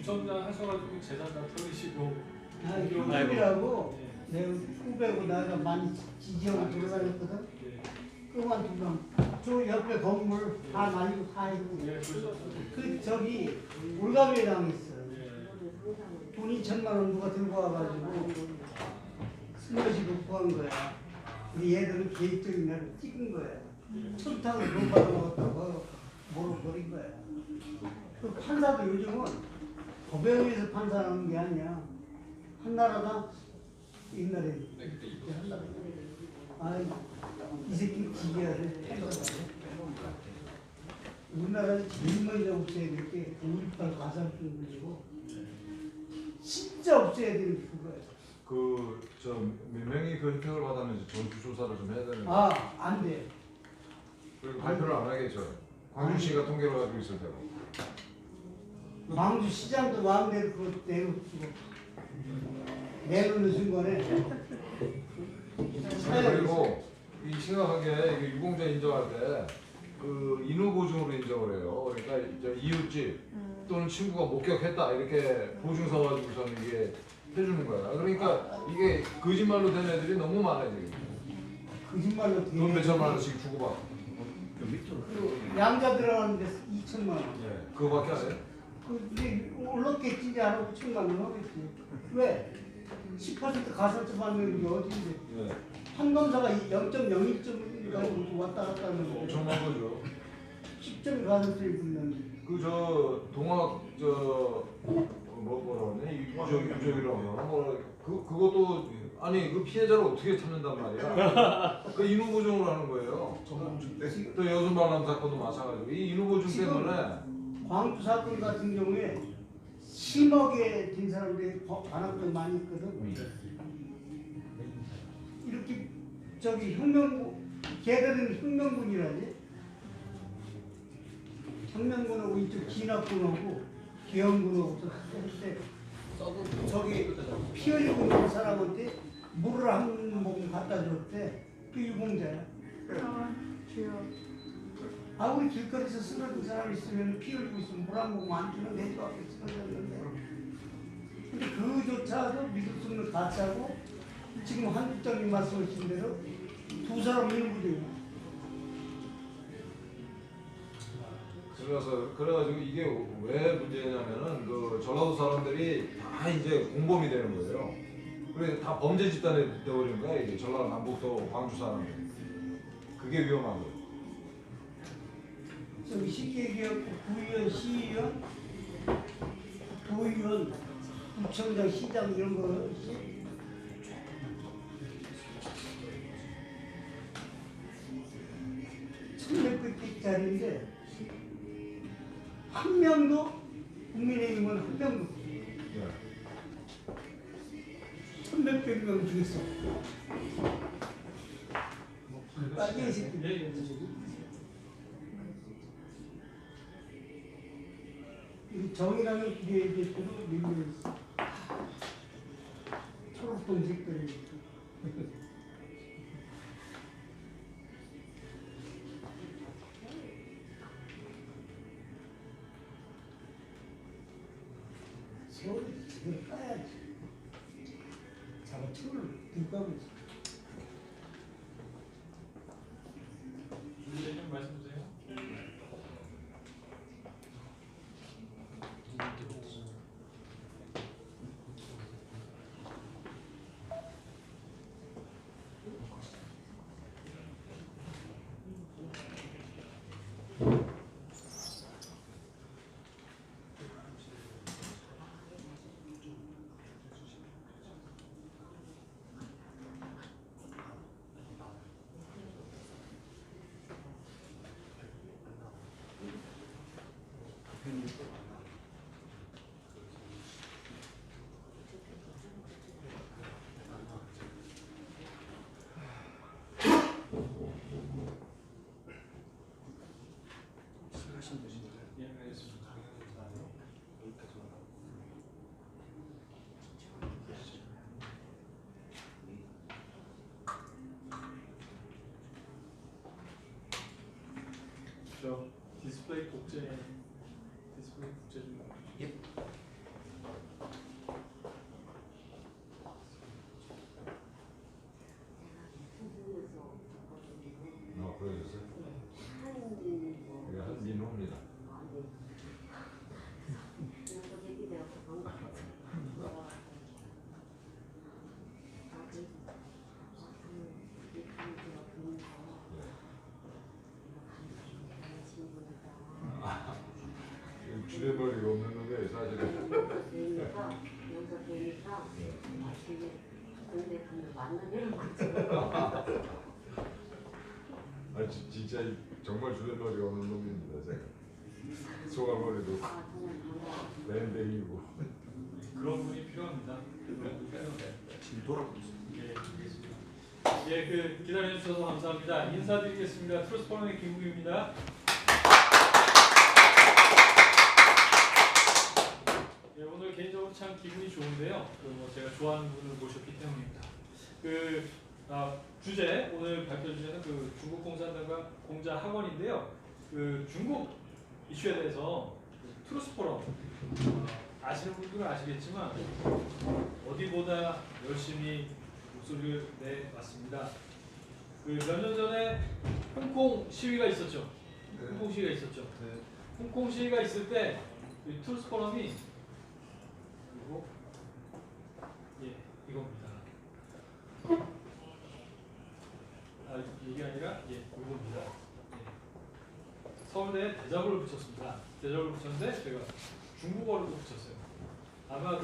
구청장 하셔가지고 재산 다 털으시고. 후배라고 내 후배고 나가 많이 지지하고 돌아다녔거든. 그만두면 저 옆에 건물 다 날리고 파이고. 그 저기 올가미에 당했어. 돈 2천만 원 누가 들고 와가지고 슬며시 구한 거야. 우리 얘들은 계획적인 날을 찍은 거야. 철탕을 돈 받아먹었다고 뭐로 버린 거야. 그 판사도 요즘은 법원에서 판사하는 게 아니야. 한나라당 옛날에 한나라. 아이 이 새끼 지겨야 돼. 우리나라에서 제일 먼저 없애야 될 게 5.18 가산점 걸리고 진짜 없애야 되는 게 그거야. 저 몇 명이 그 혜택을 받았는지 전수조사를 좀 해야 되는데. 안 돼. 그리고 발표를 안 하겠죠. 광주시가 통계를 가지고 있을 테고. 광주 시장도 마음대로 그거 내놓고 내놓는 순간에 그리고 이 심각한 게 이게 유공자 인정할 때 그 인후 보증으로 인정을 해요. 그러니까 이제 이웃집 또는 친구가 목격했다 이렇게 보증서 가지고서는 이게 해주는 거야. 그러니까 이게 거짓말로 된 애들이 너무 많아요. 거짓말로 돈 몇천만 원씩 주고받고. 양자 들어가는데 2천만 원. 예, 그거밖에 안 해요. 근데 올랐겠지 이제 안 하고 5천만 원 하겠지. 왜? 10% 가산점 받는 게 어딘데? 예. 판검사가 0.01점 가지고 왔다 갔다 하는 거. 엄청난 거죠. 10점 가산점이 붙는데. 동학 뭐라 그러냐 유족이라고 뭐 그것도 아니 그 피해자를 어떻게 찾는단 말이야. 그 인후 보증으로 하는 거예요. 또 여순 반람 사건도 마찬가지고 이 인후 보증 때문에 광주 사건 같은 경우에 심하게 된 사람들이 반항도 많이 있거든. 이렇게 저기 걔들은 혁명군이라지. 혁명군하고 이쪽 진압군하고 기영군하고 그때 저기 피 흘리고 있는 사람한테 물을 한 모금 갖다 줬대. 그 유공자야. 우리 길거리에서 쓰러진 사람 있으면 피 흘리고 있으면 물 한 모금 안 주는 내도 앞에 쓰러졌는데. 근데 그조차도 믿을 수 없는 가짜고 지금 한국장님 말씀하신 대로 두 사람 일부대요. 그래가지고 이게 왜 문제냐면은 그 전라도 사람들이 다 이제 공범이 되는 거예요. 그래서 다 범죄 집단에 되어버린 거야 이게 전라도 남북도 광주 사람들. 그게 위험한 거예요. 저기 쉽게 얘기하고 구의원, 시의원, 도의원, 구청장, 시장 이런 거 1,600개짜리인데 한 명도 국민의힘은 한 명도 1,600명 중에서 빨개 새끼 정의라는 기계에게도 밀려있어. 초록동색들이 세월이 제대로 까야지. 자가초를 들고 가고 있어. 준비되면 말씀 주세요. 예, 알겠습니다. 여기까지 와라. 저 디스플레이 복제 좀. 예. 진짜 정말 주전머리가 없는 놈입니다. 제가 소갈머리도 랜댕이고. 그런 분이 필요합니다. 지금 돌아보고 있어요. 예, 알겠습니다. 예, 그 기다려주셔서 감사합니다. 인사드리겠습니다. 트루스포럼의 김국입니다. 예, 오늘 개인적으로 참 기분이 좋은데요. 뭐 제가 좋아하는 분을 모셨기 때문입니다. 주제 오늘 발표 주제는 그 중국 공산당과 공자 학원인데요. 그 중국 이슈에 대해서 트루스포럼 아시는 분들은 아시겠지만 어디보다 열심히 목소리를 내왔습니다. 그 몇 년 전에 홍콩 시위가 있었죠. 홍콩 시위가 있었죠. 홍콩 시위가 있을 때 트루스포럼이 그리고 예 이겁니다. 이게 아니라 이겁니다. 서울대에 대자보를 붙였습니다. 대자보를 붙였는데 제가 중국어를 또 붙였어요. 아마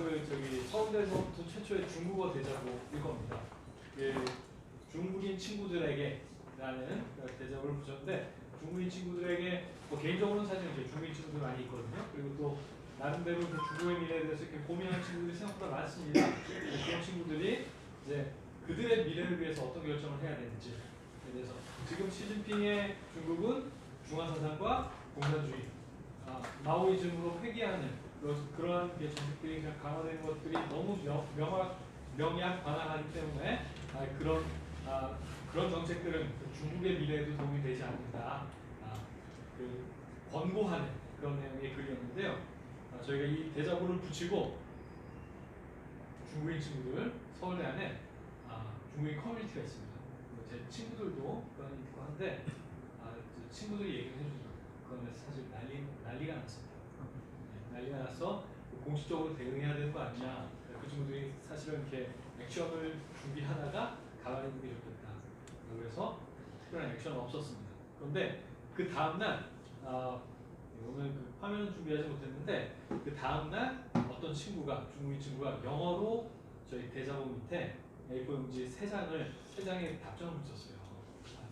서울대에서 붙은 최초의 중국어 대자보일 겁니다. 중국인 친구들에게 라는 대자보를 붙였는데 중국인 친구들에게 개인적으로는 사실 이제 중국인 친구들 많이 있거든요. 그리고 또 나름대로 그 중국의 미래에 대해서 이렇게 고민하는 친구들이 생각보다 많습니다. 그런 친구들이 이제 그들의 미래를 위해서 어떤 결정을 해야 되는지에 대해서 지금 시진핑의 중국은 중화사상과 공산주의, 마오이즘으로 회귀하는 그러한 정책들이 강화되는 것들이 너무 명약 관할하기 때문에 그런 정책들은 중국의 미래에도 도움이 되지 않는다. 권고하는 그런 내용의 글이었는데요. 저희가 이 대자보를 붙이고 중국인 친구들 서울대 안에 중국인 커뮤니티가 있습니다. 제 친구들도 그런 있고 한데 친구들이 얘기를 해주죠. 그런데 사실 난리가 났습니다. 난리가 나서 공식적으로 대응해야 되는 거 아니냐. 그 친구들이 사실은 이렇게 액션을 준비하다가 가만히 있는 게 좋겠다. 그래서 특별한 액션은 없었습니다. 그런데 그 다음날 오늘 그 화면은 준비하지 못했는데 그 다음날 어떤 중국인 친구가 영어로 저희 대자보 밑에 A4 용지 3장에 답장을 붙였어요.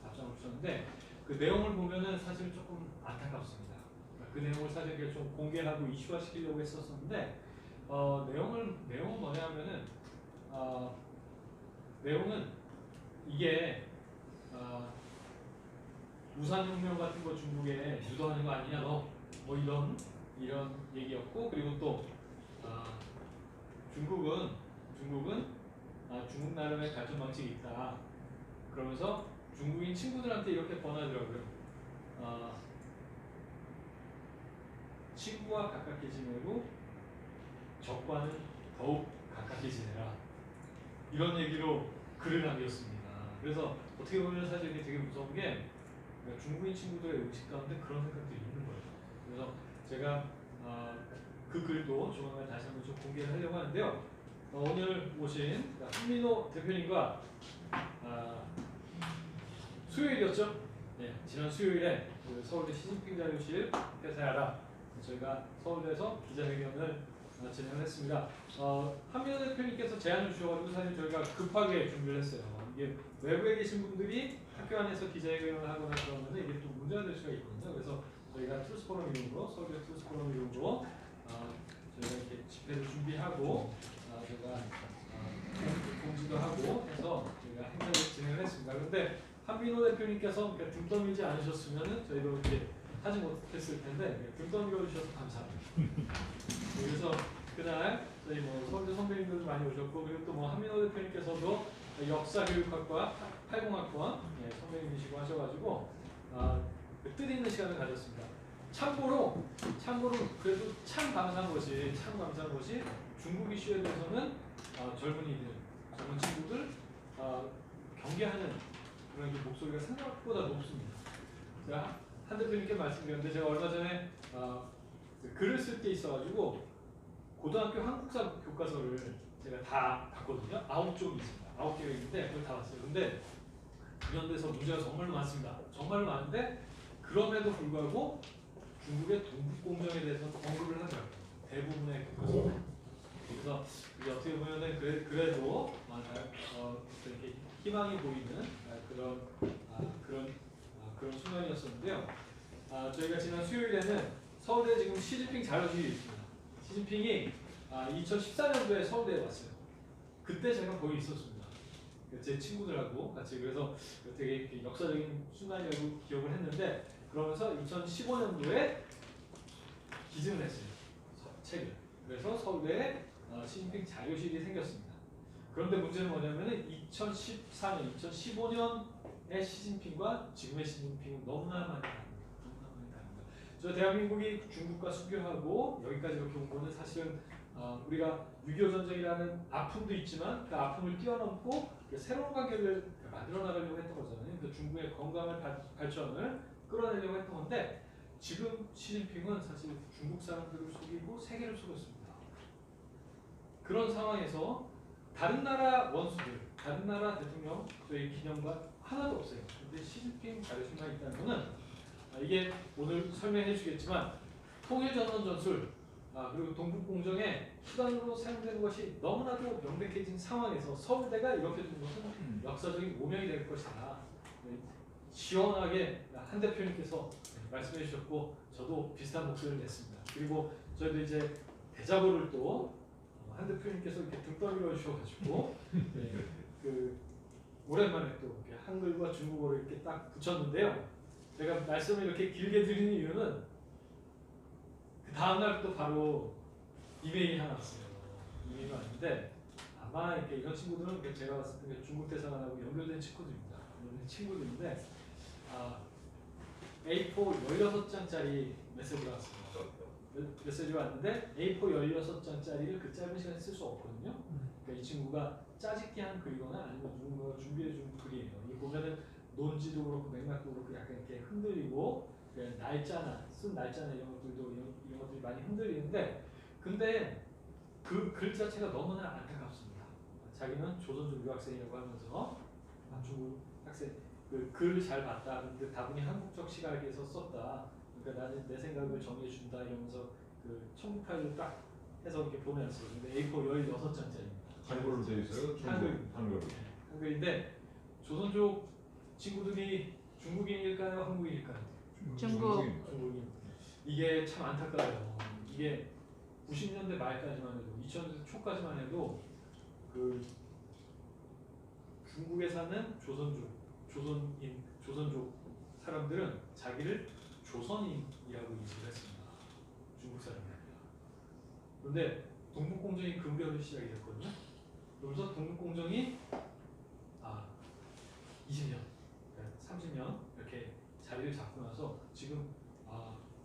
답장을 붙였는데 그 내용을 보면은 사실 조금 안타깝습니다. 그 내용을 사실 좀 공개하고 이슈화시키려고 했었는데 내용은 뭐냐면은 내용은 이게 우산혁명 같은 거 중국에 유도하는 거 아니냐 너 뭐 이런 얘기였고 그리고 또 중국은 중국 나름의 발전 방식이 있다. 그러면서 중국인 친구들한테 이렇게 권하더라고요. 친구와 가깝게 지내고 적과는 더욱 가깝게 지내라. 이런 얘기로 글을 남겼습니다. 그래서 어떻게 보면 사실 이게 되게 무서운 게 중국인 친구들의 의식 가운데 그런 생각들이 있는 거예요. 그래서 제가 그 글도 조만간 다시 한번 좀 공개를 하려고 하는데요. 오늘 오신 한민호 대표님과 수요일이었죠? 네, 지난 수요일에 그 서울대 시진핑 자료실 회사야라 저희가 서울대에서 기자회견을 진행을 했습니다. 한민호 대표님께서 제안을 주셔가지고 사실 저희가 급하게 준비를 했어요. 이게 외부에 계신 분들이 학교 안에서 기자회견을 하거나 그러면 이게 또 문제가 될 수가 있거든요. 그래서 저희가 트루스포럼 이름으로 서울대 트루스포럼 이름으로 저희가 이렇게 집회를 준비하고 제가 공지도 하고 해서 저희가 행사를 진행을 했습니다. 그런데 한민호 대표님께서 등 떠밀지 않으셨으면 저희도 이렇게 하지 못했을 텐데 등 떠밀어 주셔서 감사합니다. 그래서 그날 저희 서울대 선배님들도 많이 오셨고 그리고 또 한민호 대표님께서도 역사교육학과 80학번 선배님이시고 하셔가지고 뜻있는 시간을 가졌습니다. 참고로 그래도 참 감사한 것이 중국 이슈에 대해서는 젊은 친구들 경계하는 그런 목소리가 생각보다 높습니다. 제가 한 대표님께 말씀드렸는데 제가 얼마 전에 글을 쓸 게 있어가지고 고등학교 한국사 교과서를 제가 다 봤거든요. 9쪽이 있습니다. 9개가 있는데 그걸 다 봤어요. 근데 이런 데서 문제가 정말로 많습니다. 정말로 많은데 그럼에도 불구하고 중국의 동북공정에 대해서 언급을 하더라고요. 대부분의 교과서. 그래서 이게 어떻게 보면은 그래도 이렇게 희망이 보이는 그런 그런 순간이었었는데요. 저희가 지난 수요일에는 서울대 지금 시진핑 자료실이 있습니다. 시진핑이 2014년도에 서울대에 왔어요. 그때 제가 거기 있었습니다. 제 친구들하고 같이. 그래서 되게 이렇게 역사적인 순간이라고 기억을 했는데, 그러면서 2015년도에 기증을 했어요. 책을. 그래서 서울대에 시진핑 자료실이 생겼습니다. 그런데 문제는 뭐냐면은 2014년, 2015년의 시진핑과 지금의 시진핑은 너무나 많이 다릅니다. 너무나 많이 다릅니다. 저 대한민국이 중국과 수교하고 여기까지 이렇게 온 거는 사실은 우리가 6.25 전쟁이라는 아픔도 있지만 그 아픔을 뛰어넘고 새로운 관계를 만들어 나가려고 했던 거잖아요. 그 중국의 건강한 발전을 끌어내려고 했던 건데, 지금 시진핑은 사실 중국 사람들을 속이고 세계를 속였습니다. 그런 상황에서 다른 나라 원수들, 다른 나라 대통령 저희 기념관 하나도 없어요. 근데 시진핑 자료실만 있다는 거는 이게 오늘 설명해 주겠지만 통일전선 전술 그리고 동북공정의 수단으로 사용되는 것이 너무나도 명백해진 상황에서 서울대가 이렇게 된 것은 역사적인 오명이 될 것이다. 시원하게 한 대표님께서 말씀해 주셨고 저도 비슷한 목소리를 냈습니다. 그리고 저희도 이제 대자보를 또 한 대표님께서 이렇게 등 떠밀어 주셔가지고 그 오랜만에 또 이렇게 한글과 중국어를 이렇게 딱 붙였는데요. 제가 말씀을 이렇게 길게 드리는 이유는 그 다음날 또 바로 이메일이 하나 왔어요. 이메일이 왔는데 아마 이렇게 이런 친구들은 제가 봤을 때 중국 대사관하고 연결된 친구들입니다. 연결된 친구들인데 A4 16장짜리 메시지가 왔습니다. 메시지가 왔는데 A4 16장짜리를 그 짧은 시간에 쓸 수 없거든요. 그러니까 이 친구가 짜집기한 글이거나 아니면 누군가가 준비해준 글이에요. 이 보면은 논지도 그렇고 맥락도 그렇고 약간 이렇게 흔들리고 날짜나 쓴 날짜나 이런 것들이 많이 흔들리는데, 근데 그 글 자체가 너무나 안타깝습니다. 자기는 조선족 유학생이라고 하면서 중국 학생 그 글을 잘 봤다. 근데 다분히 한국적 시각에서 썼다. 그러니까 나는 내 생각을 정리해 준다 이러면서 그 첨부 파일을 딱 해서 이렇게 보내왔어요. 근데 A4 16장짜리입니다. 한글로 되어 있어요? 한글. 한글인데 조선족 친구들이 중국인일까요? 한국인일까요? 중국인. 이게 참 안타까워요. 이게 90년대 말까지만 해도 2000년대 초까지만 해도 그 중국에 사는 조선족 사람들은 자기를 조선인이라고 인식을 했습니다. 중국 사람이 아니라. 그런데 동북공정이 근별로 시작이 됐거든요. 그러면서 동북공정이 20년, 30년 이렇게 자리를 잡고 나서 지금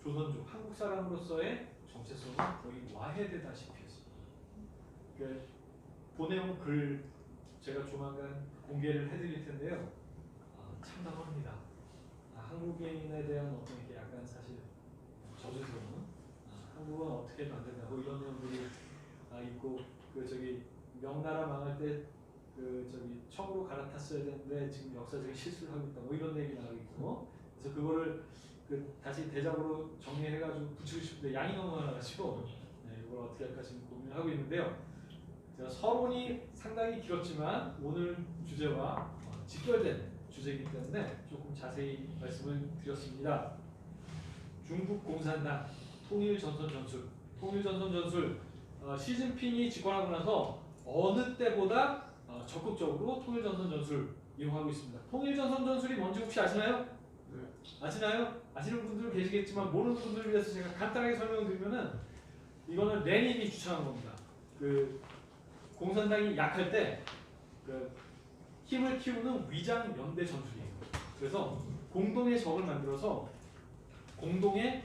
조선족, 한국 사람으로서의 정체성은 거의 와해되다시피 했습니다. 그러니까 보내온 글 제가 조만간 공개를 해드릴 텐데요. 참담합니다. 한국인에 대한 어떤 이렇게 약간 사실 저주스러운 한국은 어떻게 해도 안 된다 뭐 이런 내용들이 있고, 그 저기 명나라 망할 때 그 저기 청으로 갈아탔어야 되는데 지금 역사적인 실수를 하고 있다 뭐 이런 얘기 나오고 있고, 그래서 그거를 다시 대작으로 정리해가지고 붙이고 싶은데 양이 너무 많아가지고 이걸 어떻게 할까 지금 고민을 하고 있는데요. 제가 서론이 상당히 길었지만 오늘 주제와 직결된 주제이기 때문에 조금 자세히 말씀을 드렸습니다. 중국 공산당 통일전선 전술 시진핑이 집권하고 나서 어느 때보다 적극적으로 통일전선 전술 이용하고 있습니다. 통일전선 전술이 뭔지 혹시 아시나요? 네. 아시나요? 아시는 분들 계시겠지만 모르는 분들을 위해서 제가 간단하게 설명드리면은 이거는 레닌이 주창한 겁니다. 그 공산당이 약할 때 그 힘을 키우는 위장 연대 전술이에요. 그래서 공동의 적을 만들어서 공동의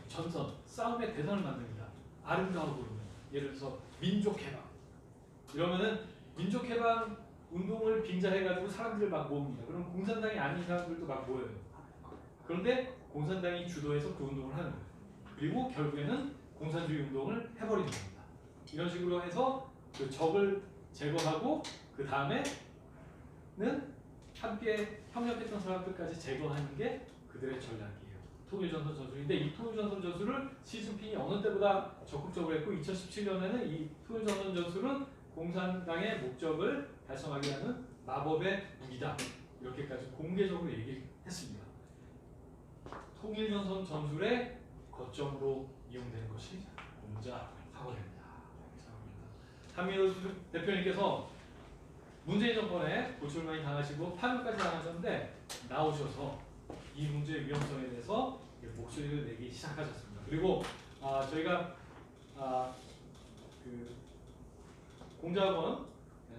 전선, 싸움의 대선을 만듭니다. 아름다워 보이는. 예를 들어서 민족해방. 이러면은 민족해방 운동을 빙자해가지고 사람들을 막 모읍니다. 그럼 공산당이 아닌 사람들도 막 모여요. 그런데 공산당이 주도해서 그 운동을 하는 거예요. 그리고 결국에는 공산주의 운동을 해버리는 겁니다. 이런 식으로 해서 그 적을 제거하고 그 다음에는 함께 협력했던 사람들까지 제거하는 게 그들의 전략이에요. 통일전선 전술인데 이 통일전선 전술을 시진핑이 어느 때보다 적극적으로 했고 2017년에는 이 통일전선 전술은 공산당의 목적을 달성하게 하는 마법의 무기다. 이렇게까지 공개적으로 얘기했습니다. 통일전선 전술의 거점으로 이용되는 것이 공자 사거리입니다. 한민호 대표님께서 문재인 정권에 고초를 많이 당하시고 파면까지 당하셨는데 나오셔서 이 문제의 위험성에 대해서 목소리를 내기 시작하셨습니다. 그리고 저희가 그 공작원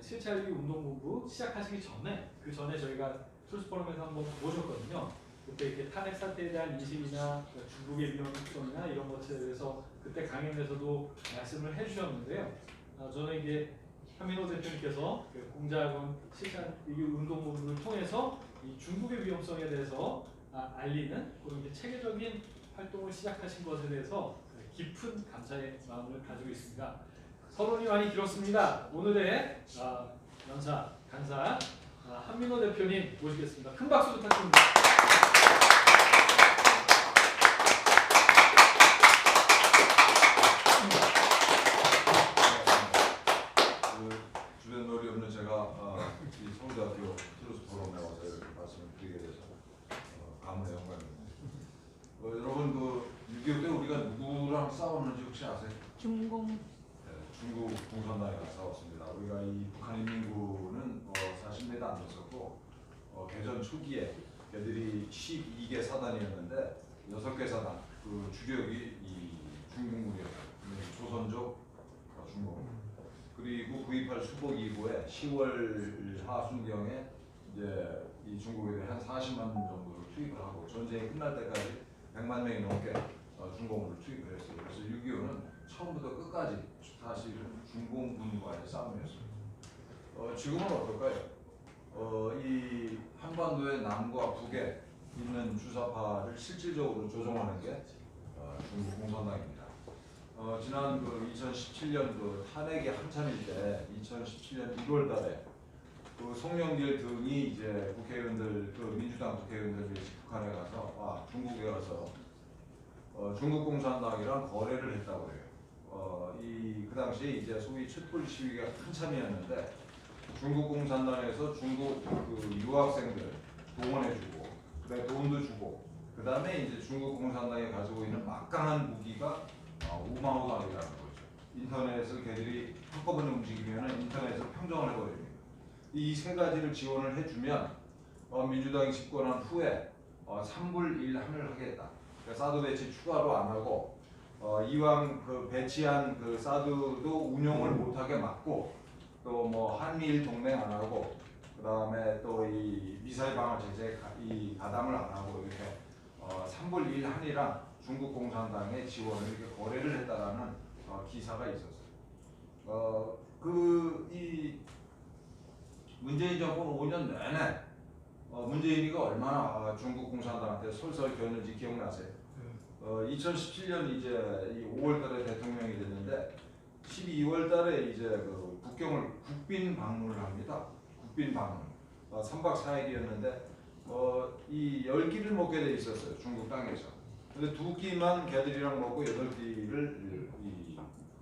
실차리기 운동본부 시작하시기 전에 그 전에 저희가 트루스포럼에서 한번 모셨거든요. 그때 이렇게 탄핵 사태에 대한 인식이나 중국의 위험성이나 이런 것에 대해서 그때 강연에서도 말씀을 해주셨는데요. 저는 이제 한민호 대표님께서 그 공작원 실차리기 운동본부를 통해서 이 중국의 위험성에 대해서 알리는 그런 이제 체계적인 활동을 시작하신 것에 대해서 깊은 감사의 마음을 가지고 있습니다. 서론이 많이 길었습니다. 오늘의 연사 강사 한민호 대표님 모시겠습니다. 큰 박수 부탁드립니다. 그 주변 놀이 없는 제가 이 서울대학교 트루스포럼에 와서 이렇게 말씀을 드리게 돼서 가문의 영광입니다. 여러분 그 6.25 때 우리가 누구랑 싸웠는지 혹시 아세요? 중공. 네, 중국 공산당이랑 싸웠습니다. 우리가 이 북한 인민군은 40m 안 됐었고 개전 초기에 걔들이 12개 사단이었는데 6개 사단 그 주력이 이 중국물이었어요. 조선족 중국. 그리고 9.28 수복 이후에 10월 하순경에 이제 이 중국에 대한 40만 정도를 투입을 하고 전쟁이 끝날 때까지 100만 명이 넘게 중공군을 투입을 했어요. 그래서 6.25는 처음부터 끝까지 사실은 중공군과의 싸움이었습니다. 지금은 어떨까요? 이 한반도의 남과 북에 있는 주사파를 실질적으로 조종하는 게 중국 공산당입니다. 지난 그 2017년 그 탄핵이 한참일 때 2017년 1월달에 그 송영길 등이 이제 국회의원들 그 민주당 국회의원들이 북한에 가서 중국에 가서 중국 공산당이랑 거래를 했다고 해요. 그 당시에 이제 소위 촛불 시위가 한참이었는데 중국 공산당에서 중국 그 유학생들 동원해주고 그다음에 돈도 주고 그다음에 이제 중국 공산당이 가지고 있는 막강한 무기가 우마우강이라는 거죠. 인터넷을 걔들이 한꺼번에 움직이면 인터넷을 평정을 해버립니다. 이 세 가지를 지원을 해주면 민주당이 집권한 후에 3불 1한을 하겠다. 그러니까 사드 배치 추가로 안 하고 이왕 그 배치한 그 사드도 운용을 못하게 막고 또 뭐 한미일 동맹 안 하고 그 다음에 또 이 미사일 방어 제재 이 가담을 안 하고 이렇게 3불 1한이랑 중국 공산당의 지원을 이렇게 거래를 했다라는 기사가 있었어요. 이 문재인 정권 5년 내내 문재인이가 얼마나 중국 공산당한테 솔솔겼는지 기억나세요? 2017년 이제 이 5월달에 대통령이 됐는데 12월달에 이제 그 북경을 국빈 방문을 합니다. 국빈 방문 3박 4일이었는데 이 10끼를 먹게 돼 있었어요. 중국 땅에서. 근데 2끼만 걔들이랑 먹고 8끼를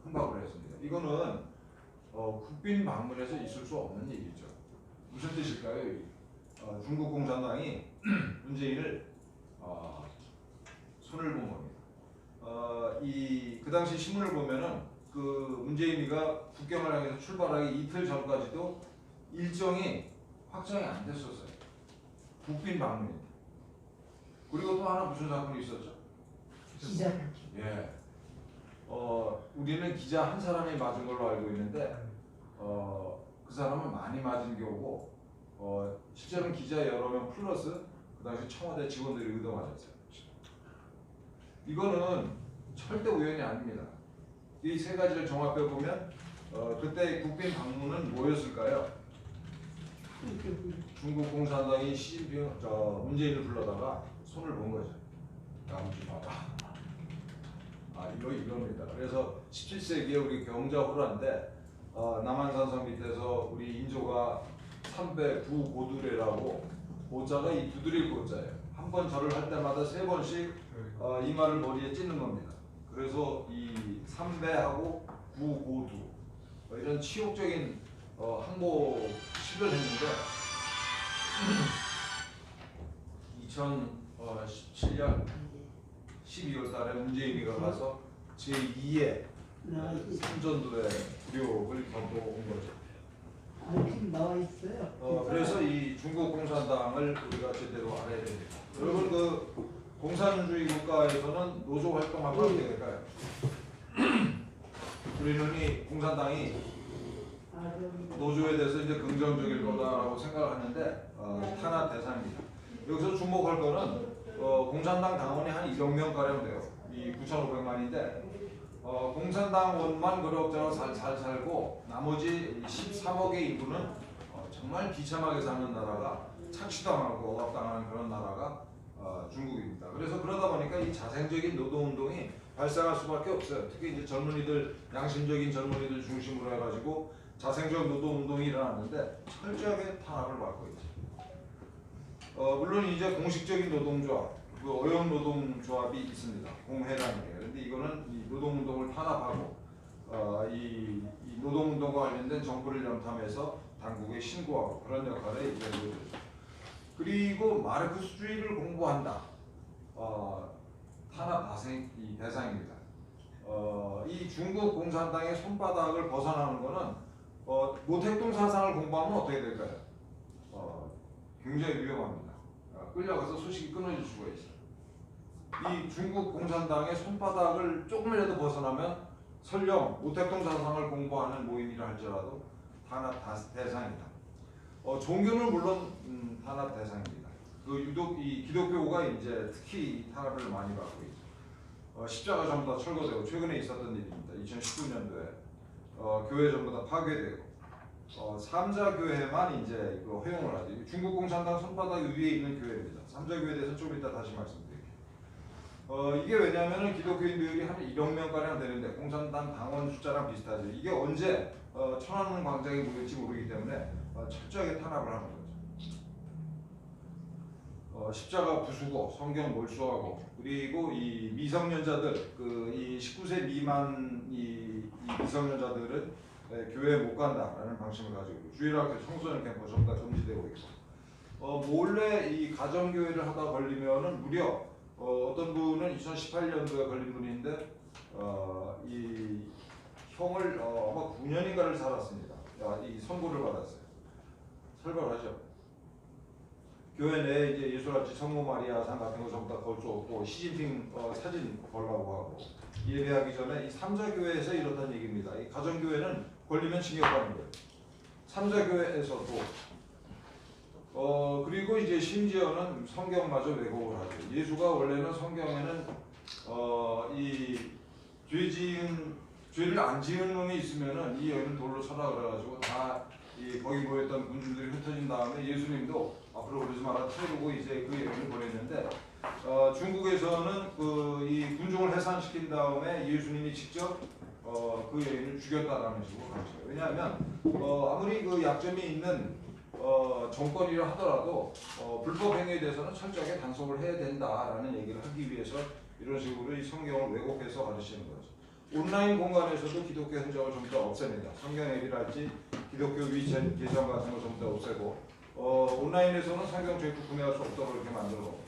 흥박을 했습니다. 이거는 국빈 방문에서 있을 수 없는 일이죠. 무슨 뜻일까요? 중국 공산당이 문재인을 손을 본 겁니다. 그 당시 신문을 보면은 그 문재인이가 북경을 향해서 출발하기 이틀 전까지도 일정이 확정이 안 됐었어요. 국빈 방문입니다. 그리고 또 하나 무슨 사건이 있었죠? 기자. 예. 우리는 기자 한 사람이 맞은 걸로 알고 있는데 그 사람은 많이 맞은 경우고 실제로는 기자 여러 명 플러스 그 당시 청와대 직원들이 의도 맞았어요. 이거는 절대 우연이 아닙니다. 이 세 가지를 종합해 보면 그때 국빈 방문은 뭐였을까요? 중국 공산당이 시진핑 문재인을 불러다가 손을 본 거죠. 나무지 봐봐. 이겁니다. 그래서 17세기에 우리 경자호란데 남한산성 밑에서 우리 인조가 삼배 구고두레라고 고자가 이 두드릴 고자예요. 한 번 절을 할 때마다 3번씩 이마를 머리에 찢는 겁니다. 그래서 이 삼배하고 구고두 이런 치욕적인 항복식을 했는데 2017년 12월 달에 문재인이가 가서 제2의 선전도의 묘를 갖고 온 거죠. 아니 지금 나와 있어요. 그래서 이 중국 공산당을 우리가 제대로 알아야 됩니다. 여러분 그 공산주의 국가에서는 노조 활동하면 어떻게 될까요? 우리는 이 공산당이 노조에 대해서 이제 긍정적일 거다라고 생각하는데 탄압 대상입니다. 여기서 주목할 거는 공산당 당원이 한 1억 명 가량 돼요. 이 9,500만인데 공산당원만 그럭저럭 잘 살고 나머지 13억의 인구는 정말 비참하게 사는 나라가 착취당하고 억압당하는 그런 나라가 중국입니다. 그래서 그러다 보니까 이 자생적인 노동운동이 발생할 수밖에 없어요. 특히 이제 젊은이들, 양심적인 젊은이들 중심으로 해가지고 자생적 노동운동이 일어났는데 철저하게 탄압을 받고 있죠. 물론 이제 공식적인 노동조합, 그 어용 노동조합이 있습니다. 공회라는 게. 그런데 이거는 이 노동운동을 탄압하고 이 노동운동과 관련된 정보를 염탐해서 당국에 신고하고 그런 역할을 이루어져요. 그리고 마르크스주의를 공부한다. 탄압 대상입니다. 이 중국 공산당의 손바닥을 벗어나는 것은 모택동 사상을 공부하면 어떻게 될까요? 굉장히 위험합니다. 끌려가서 소식이 끊어질 수가 있어요. 이 중국 공산당의 손바닥을 조금이라도 벗어나면 설령 모택동 사상을 공부하는 모임이라 할지라도 탄압 대상이다. 종교는 물론 탄압 대상입니다. 그 유독 이 기독교가 이제 특히 탄압을 많이 받고 있죠. 십자가 전부 다 철거되고 최근에 있었던 일입니다. 2019년도에 교회 전부 다 파괴되고 삼자교회만 이제 그 허용을 하죠. 중국 공산당 손바닥 위에 있는 교회입니다. 삼자교회에 대해서 좀 이따 다시 말씀드릴게요. 이게 왜냐하면 기독교인들이 한 1억 명가량 되는데 공산당 당원 숫자랑 비슷하죠. 이게 언제 천안문 광장에 모일지 모르기 때문에 철저하게 탄압을 하는 거죠. 십자가 부수고 성경 몰수하고 그리고 이 미성년자들 이 19세 미만 이 미성년자들은 교회에 못 간다라는 방침을 가지고 주일학교 청소년 캠프 전부 다 금지되고 있고 몰래 이 가정교회를 하다 걸리면은 무려 어떤 분은 2018년도에 걸린 분인데 이 형을 아마 9년인가를 살았습니다. 이 선고를 받았어요. 살벌하죠. 교회 내에 이제 예술아치 성모 마리아상 같은 거 전부 다 걸쳐놓고 시진핑 사진 걸라고 하고 예배하기 전에 이 삼자교회에서 이렇다는 얘기입니다. 이 가정교회는 걸리면 징역받는 거예요. 삼자교회에서도 그리고 이제 심지어는 성경마저 왜곡을 하죠. 예수가 원래는 성경에는 이 죄를 안 지은 놈이 있으면은 이 여인을 돌로 쳐라 그래가지고 다 거기 모였던 군중들이 흩어진 다음에 예수님도 앞으로 그러지 마라 태우고 이제 그 여인을 보냈는데 중국에서는 이 군중을 해산시킨 다음에 예수님이 직접 그 여인을 죽였다라는 식으로 가르쳐요. 왜냐하면 아무리 그 약점이 있는 정권이라 하더라도 불법 행위에 대해서는 철저하게 단속을 해야 된다라는 얘기를 하기 위해서 이런 식으로 이 성경을 왜곡해서 가르치는 거죠. 온라인 공간에서도 기독교 흔적을 전부 다 없앱니다. 성경 앱이랄지 기독교 위챗 계정 같은 거 전부 다 없애고 온라인에서는 성경 저희도 구매할 수 없다고 이렇게 만들고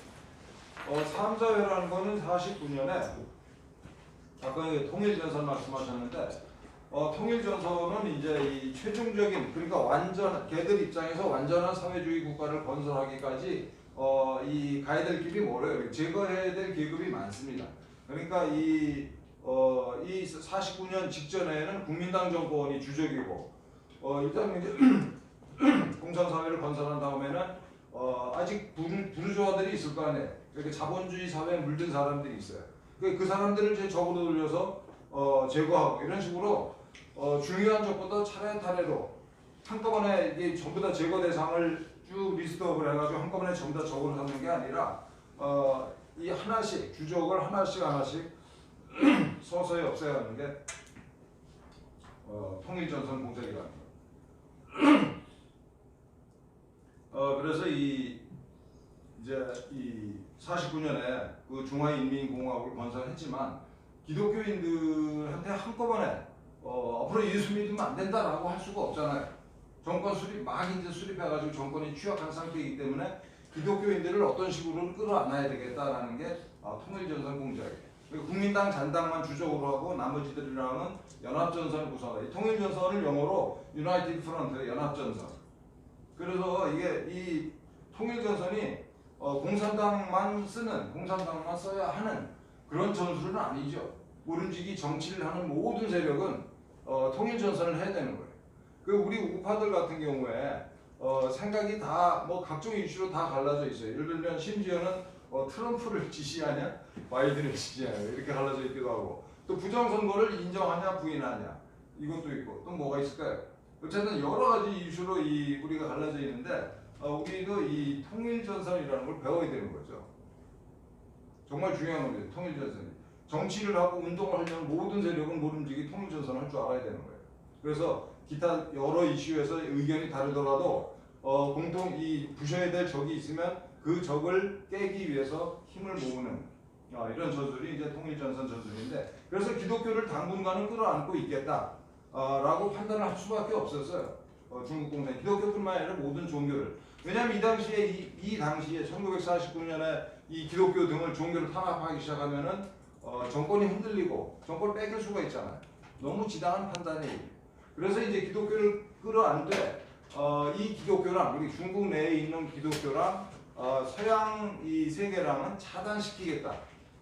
삼자회라는 거는 49년에 아까 통일전선 말씀하셨는데 통일전선은 이제 이 최종적인 그러니까 완전 걔들 입장에서 완전한 사회주의 국가를 건설하기까지 이 가야 될 길이 멀어요. 제거해야 될 계급이 많습니다. 그러니까 이 49년 직전에는 국민당 정권이 주적이고 일단 이제 공산사회를 건설한 다음에는 아직 부르주아들이 있을 거 아니에요. 이렇게 자본주의 사회에 물든 사람들이 있어요. 그 사람들을 이제 적으로 돌려서 제거하고 이런 식으로 중요한 적보다 차례차례로 한꺼번에 이게 전부 다 제거 대상을 쭉 리스트업을 해가지고 한꺼번에 전부 다 적으로 삼는 게 아니라 이 하나씩 주적을 하나씩 서서히 없애가는 게 통일전선 공작이라는 거예요. 그래서 이제 49년에 그 중화인민공화국을 건설했지만 기독교인들한테 한꺼번에 앞으로 예수 믿으면 안 된다라고 할 수가 없잖아요. 정권 수립 막 이제 수립해가지고 정권이 취약한 상태이기 때문에 기독교인들을 어떤 식으로는 끌어안아야 되겠다라는 게 통일전선 공작이에요. 그리고 국민당 잔당만 주적으로 하고 나머지들이랑은 연합전선을 구성해요. 통일전선을 영어로 유나이티드 프론트, 연합전선. 그래서 이게 이 통일전선이 공산당만 써야 하는 그런 전술은 아니죠. 모름지기 정치를 하는 모든 세력은 통일전선을 해야 되는 거예요. 그 우리 우파들 같은 경우에 생각이 다 뭐 각종 이슈로 다 갈라져 있어요. 예를 들면 심지어는 트럼프를 지지하냐, 바이든을 지지하냐 이렇게 갈라져 있기도 하고, 또 부정선거를 인정하냐 부인하냐 이것도 있고, 또 뭐가 있을까요? 어쨌든 여러 가지 이슈로 우리가 갈라져 있는데 우리도 이 통일전선이라는 걸 배워야 되는 거죠. 정말 중요한 거죠. 통일전선이. 정치를 하고 운동을 하려면 모든 세력은 모름지기 통일전선을 할 줄 알아야 되는 거예요. 그래서 기타 여러 이슈에서 의견이 다르더라도 공통 부셔야 될 적이 있으면 그 적을 깨기 위해서 힘을 모으는 이런 전술이 이제 통일전선 전술인데, 그래서 기독교를 당분간은 끌어안고 있겠다 라고 판단을 할 수밖에 없었어요. 중국 공산 기독교뿐만 아니라 모든 종교를. 왜냐하면 이 당시에 1949년에 이 기독교 등을 종교를 탄압하기 시작하면은 정권이 흔들리고 정권을 뺏길 수가 있잖아요. 너무 지당한 판단이에요. 그래서 이제 기독교를 끌어안되 이 기독교랑 우리 중국 내에 있는 기독교랑 서양 이 세계랑은 차단시키겠다.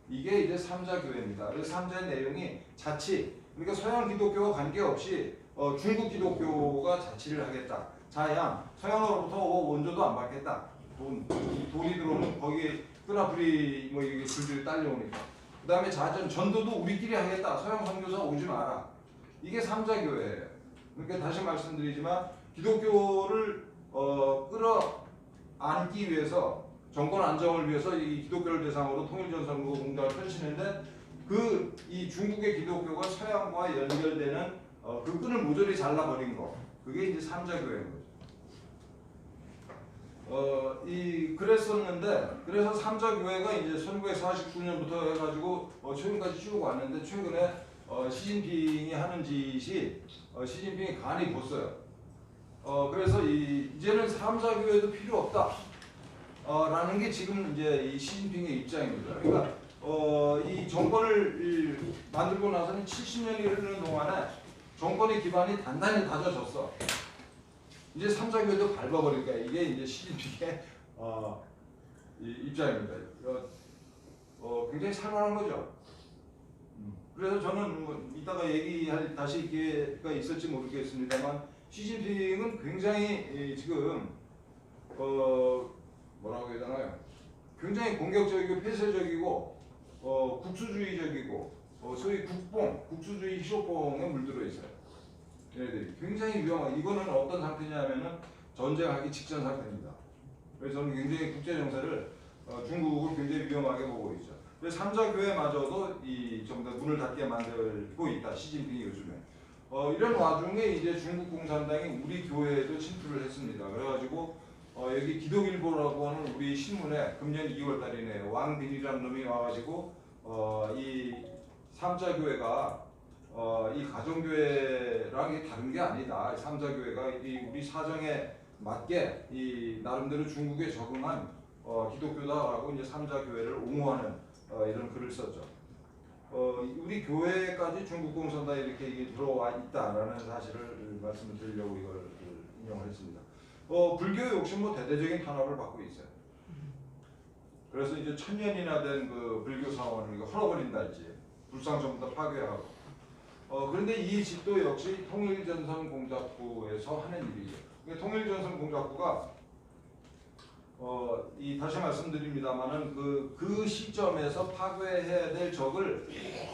이게 이제 삼자교회입니다. 그래서 삼자의 내용이 자치, 그러니까 서양 기독교와 관계없이 중국 기독교가 자치를 하겠다. 자양, 서양으로부터 원조도 안 받겠다. 돈이 들어오면 거기에 끄나풀이 뭐 이게 줄줄이 딸려오니까. 그 다음에 전도도 우리끼리 하겠다. 서양 선교사 오지 마라. 이게 삼자교회예요. 그러니까 다시 말씀드리지만 기독교를 끌어안기 위해서, 정권 안정을 위해서 이 기독교를 대상으로 통일전선거 공작을 펼치는데, 이 중국의 기독교가 서양과 연결되는 그 끈을 모조리 잘라버린 거, 그게 이제 삼자교회인 거죠. 그래서 삼자교회가 이제 1949년부터 해가지고 최근까지 쭉 왔는데, 최근에 시진핑이 하는 짓이 시진핑이 간이 봤어요. 그래서 이제는 삼자교회도 필요 없다. 라는 게 지금 이제 이 시진핑의 입장입니다. 그러니까 이 정권을 만들고 나서는 70년이 흐르는 동안에 정권의 기반이 단단히 다져졌어. 이제 삼자교회도 밟아버릴 거야. 이게 이제 시진핑의 입장입니다. 굉장히 살만한 거죠. 그래서 저는 뭐 이따가 얘기할 다시 기회가 있을지 모르겠습니다만, 시진핑은 굉장히 지금 뭐라고 해야 되나요? 굉장히 공격적이고 폐쇄적이고 국수주의적이고 소위 국수주의 희소봉에 물들어 있어요. 얘네들이 굉장히 위험하고, 이거는 어떤 상태냐면은 전쟁하기 직전 상태입니다. 그래서 저는 굉장히 국제 정세를 중국을 굉장히 위험하게 보고 있죠. 그래서 삼자교회마저도 전부 다 문을 닫게 만들고 있다. 시진핑이 요즘에. 이런 와중에 이제 중국 공산당이 우리 교회에도 침투를 했습니다. 그래가지고 여기 기독일보라고 하는 우리 신문에 금년 2월달이네요. 왕빈이라는 놈이 와가지고 이 삼자교회가 이 가정교회랑 이게 다른 게 아니다. 삼자교회가 우리 사정에 맞게 나름대로 중국에 적응한 기독교다라고 이제 삼자교회를 옹호하는 이런 글을 썼죠. 우리 교회까지 중국 공산당이 이렇게 들어와 있다라는 사실을 말씀을 드리려고 이걸 인용을 했습니다. 불교 역시 뭐 대대적인 탄압을 받고 있어요. 그래서 이제 1000년이나 된 그 불교 사원을 이거 헐어버린다 했지. 불상 전부 다 파괴하고. 그런데 이 집도 역시 통일전선 공작부에서 하는 일이죠. 통일전선 공작부가 다시 말씀드립니다만은 그 시점에서 파괴해야 될 적을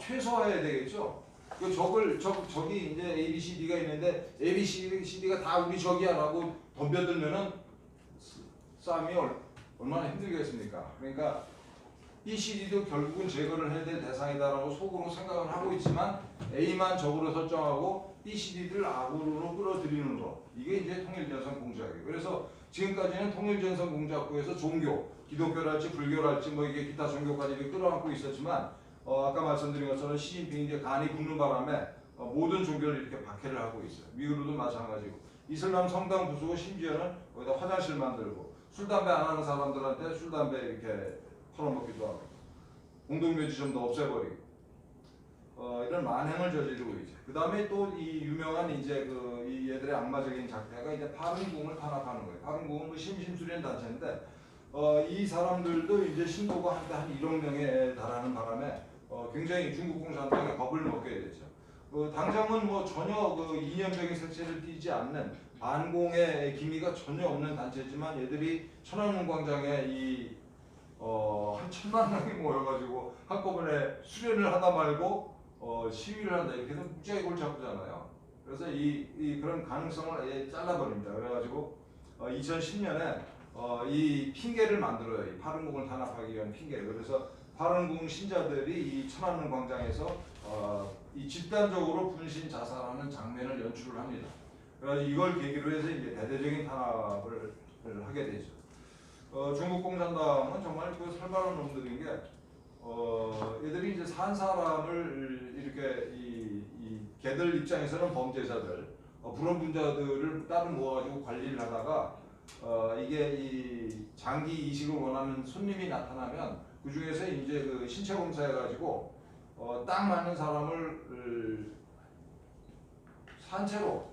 최소화해야 되겠죠. 그 적이 이제 A, B, C, D가 있는데 A, B, C, D가 다 우리 적이야라고 덤벼들면은 싸움이 얼마나 힘들겠습니까? 그러니까 B, C, D도 결국은 제거를 해야 될 대상이다라고 속으로 생각을 하고 있지만 A만 적으로 설정하고 B, C, D를 악으로 끌어들이는 거, 이게 이제 통일전선 공작이에요. 그래서 지금까지는 통일전선 공작부에서 종교, 기독교랄지 불교랄지 뭐 이게 기타 종교까지 끌어안고 있었지만 아까 말씀드린 것처럼 시진핑이 이제 간이 붙는 바람에 모든 종교를 이렇게 박해를 하고 있어요. 미국으로도 마찬가지고 이슬람 성당 부수고 심지어는 거기다 화장실 만들고 술 담배 안 하는 사람들한테 술 담배 이렇게 털어먹기도 하고 공동묘지점도 없애버리고 이런 만행을 저지르고 있죠. 그 다음에 또 이 유명한 이제 이 얘들의 악마적인 작태가 이제 파룬궁을 탄압하는 거예요. 파룬궁은 심심수련 단체인데 이 사람들도 이제 신도가 한때 한 1억 명에 달하는 바람에 굉장히 중국 공산당에 겁을 먹게 됐죠. 당장은 뭐 전혀 이념적인 색채를 띠지 않는 반공의 기미가 전혀 없는 단체지만 얘들이 천안문 광장에 한 1,000만 명이 모여가지고 한꺼번에 수련을 하다 말고 시위를 한다 이렇게 해서 무지하게 골치 아프잖아요. 그래서 그런 가능성을 아예 잘라버립니다. 그래가지고 2010년에 이 핑계를 만들어요. 이 파룬궁을 탄압하기 위한 핑계를. 그래서 파룬궁 신자들이 이 천안문 광장에서 이 집단적으로 분신 자살하는 장면을 연출을 합니다. 그래서 이걸 계기로 해서 이제 대대적인 탄압을 하게 되죠. 중국 공산당은 정말 살벌한 놈들인 게 얘들이 이제 산 사람을 이렇게 이 걔들 입장에서는 범죄자들, 불원분자들을 따로 모아가지고 관리를 하다가 이게 이 장기 이식을 원하는 손님이 나타나면 그 중에서 이제 신체 검사해가지고 딱 맞는 사람을 산채로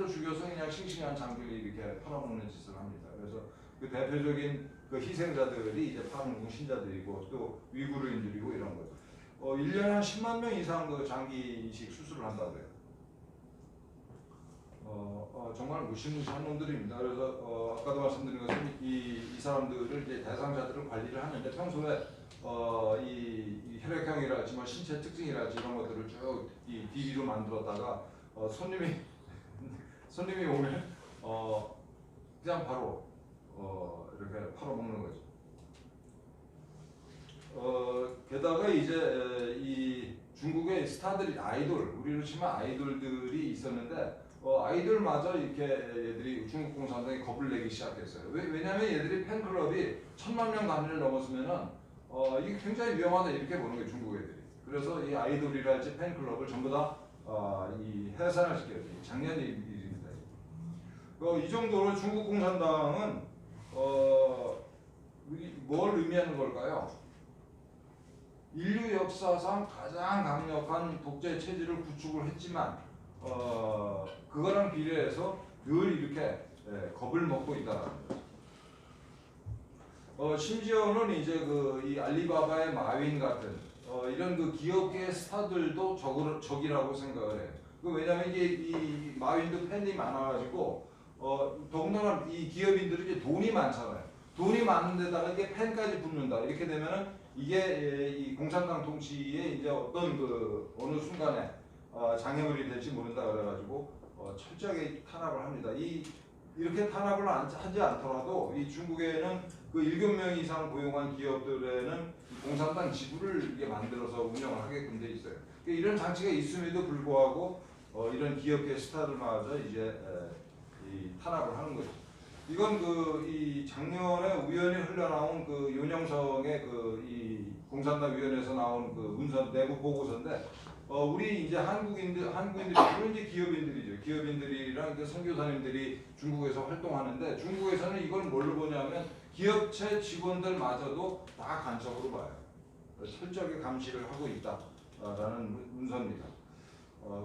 죽여서 그냥 싱싱한 장기를 이렇게 팔아먹는 짓을 합니다. 그래서 그 대표적인 희생자들이 이제 파룬궁 신자들이고 또 위구르인들이고 이런 거죠. 1년에 한 10만 명 이상 장기 이식 수술을 한다고 해요. 정말 무시무시한 놈들입니다. 그래서 아까도 말씀드린 것처럼 이 사람들을 이제 대상자들을 관리를 하는데 평소에 이 혈액형이랄지 뭐 신체 특징이랄지 이런 것들을 쭉 이 DB로 만들었다가 손님이 오면 그냥 바로 이렇게 팔아먹는 거죠. 게다가 이제 이 중국의 스타들이 우리로 치면 아이돌들이 있었는데 아이돌마저 이렇게 얘들이 중국 공산당에 겁을 내기 시작했어요. 왜냐하면 얘들이 팬클럽이 1,000만 명 단위를 넘었으면은 이게 굉장히 위험하다 이렇게 보는 거예요, 중국 애들이. 그래서 이 아이돌이랄지 팬클럽을 전부 다 이 해산을 시켜요. 작년 일입니다. 이 정도로 중국 공산당은 뭘 의미하는 걸까요? 인류 역사상 가장 강력한 독재 체제를 구축을 했지만 그거랑 비례해서 늘 이렇게 겁을 먹고 있다는 거죠. 심지어는 이제 이 알리바바의 마윈 같은 이런 기업계의 스타들도 적이라고 생각을 해요. 왜냐하면 이 마윈도 팬이 많아가지고 더군다나 이 기업인들이 이제 돈이 많잖아요. 돈이 많은데다가 이게 팬까지 붙는다. 이렇게 되면은 이게 이 공산당 통치에 이제 어떤 어느 순간에 장애물이 될지 모른다 그래가지고 철저하게 탄압을 합니다. 이렇게 탄압을 하지 않더라도 이 중국에는 7명 이상 고용한 기업들에는 공산당 지부를 이게 만들어서 운영을 하게끔 돼 있어요. 이런 장치가 있음에도 불구하고 이런 기업계 스타들마저 이제 이 탄압을 하는 거죠. 이건 이 작년에 우연히 흘러나온 윤영성의 이 공산당 위원회에서 나온 문서 내부 보고서인데 우리 이제 한국인들이 물론 이제 기업인들이죠. 기업인들이랑 선교사님들이 중국에서 활동하는데 중국에서는 이걸 뭘로 보냐면 기업체 직원들마저도 다 간첩으로 봐요. 철저하게 감시를 하고 있다라는 문서입니다.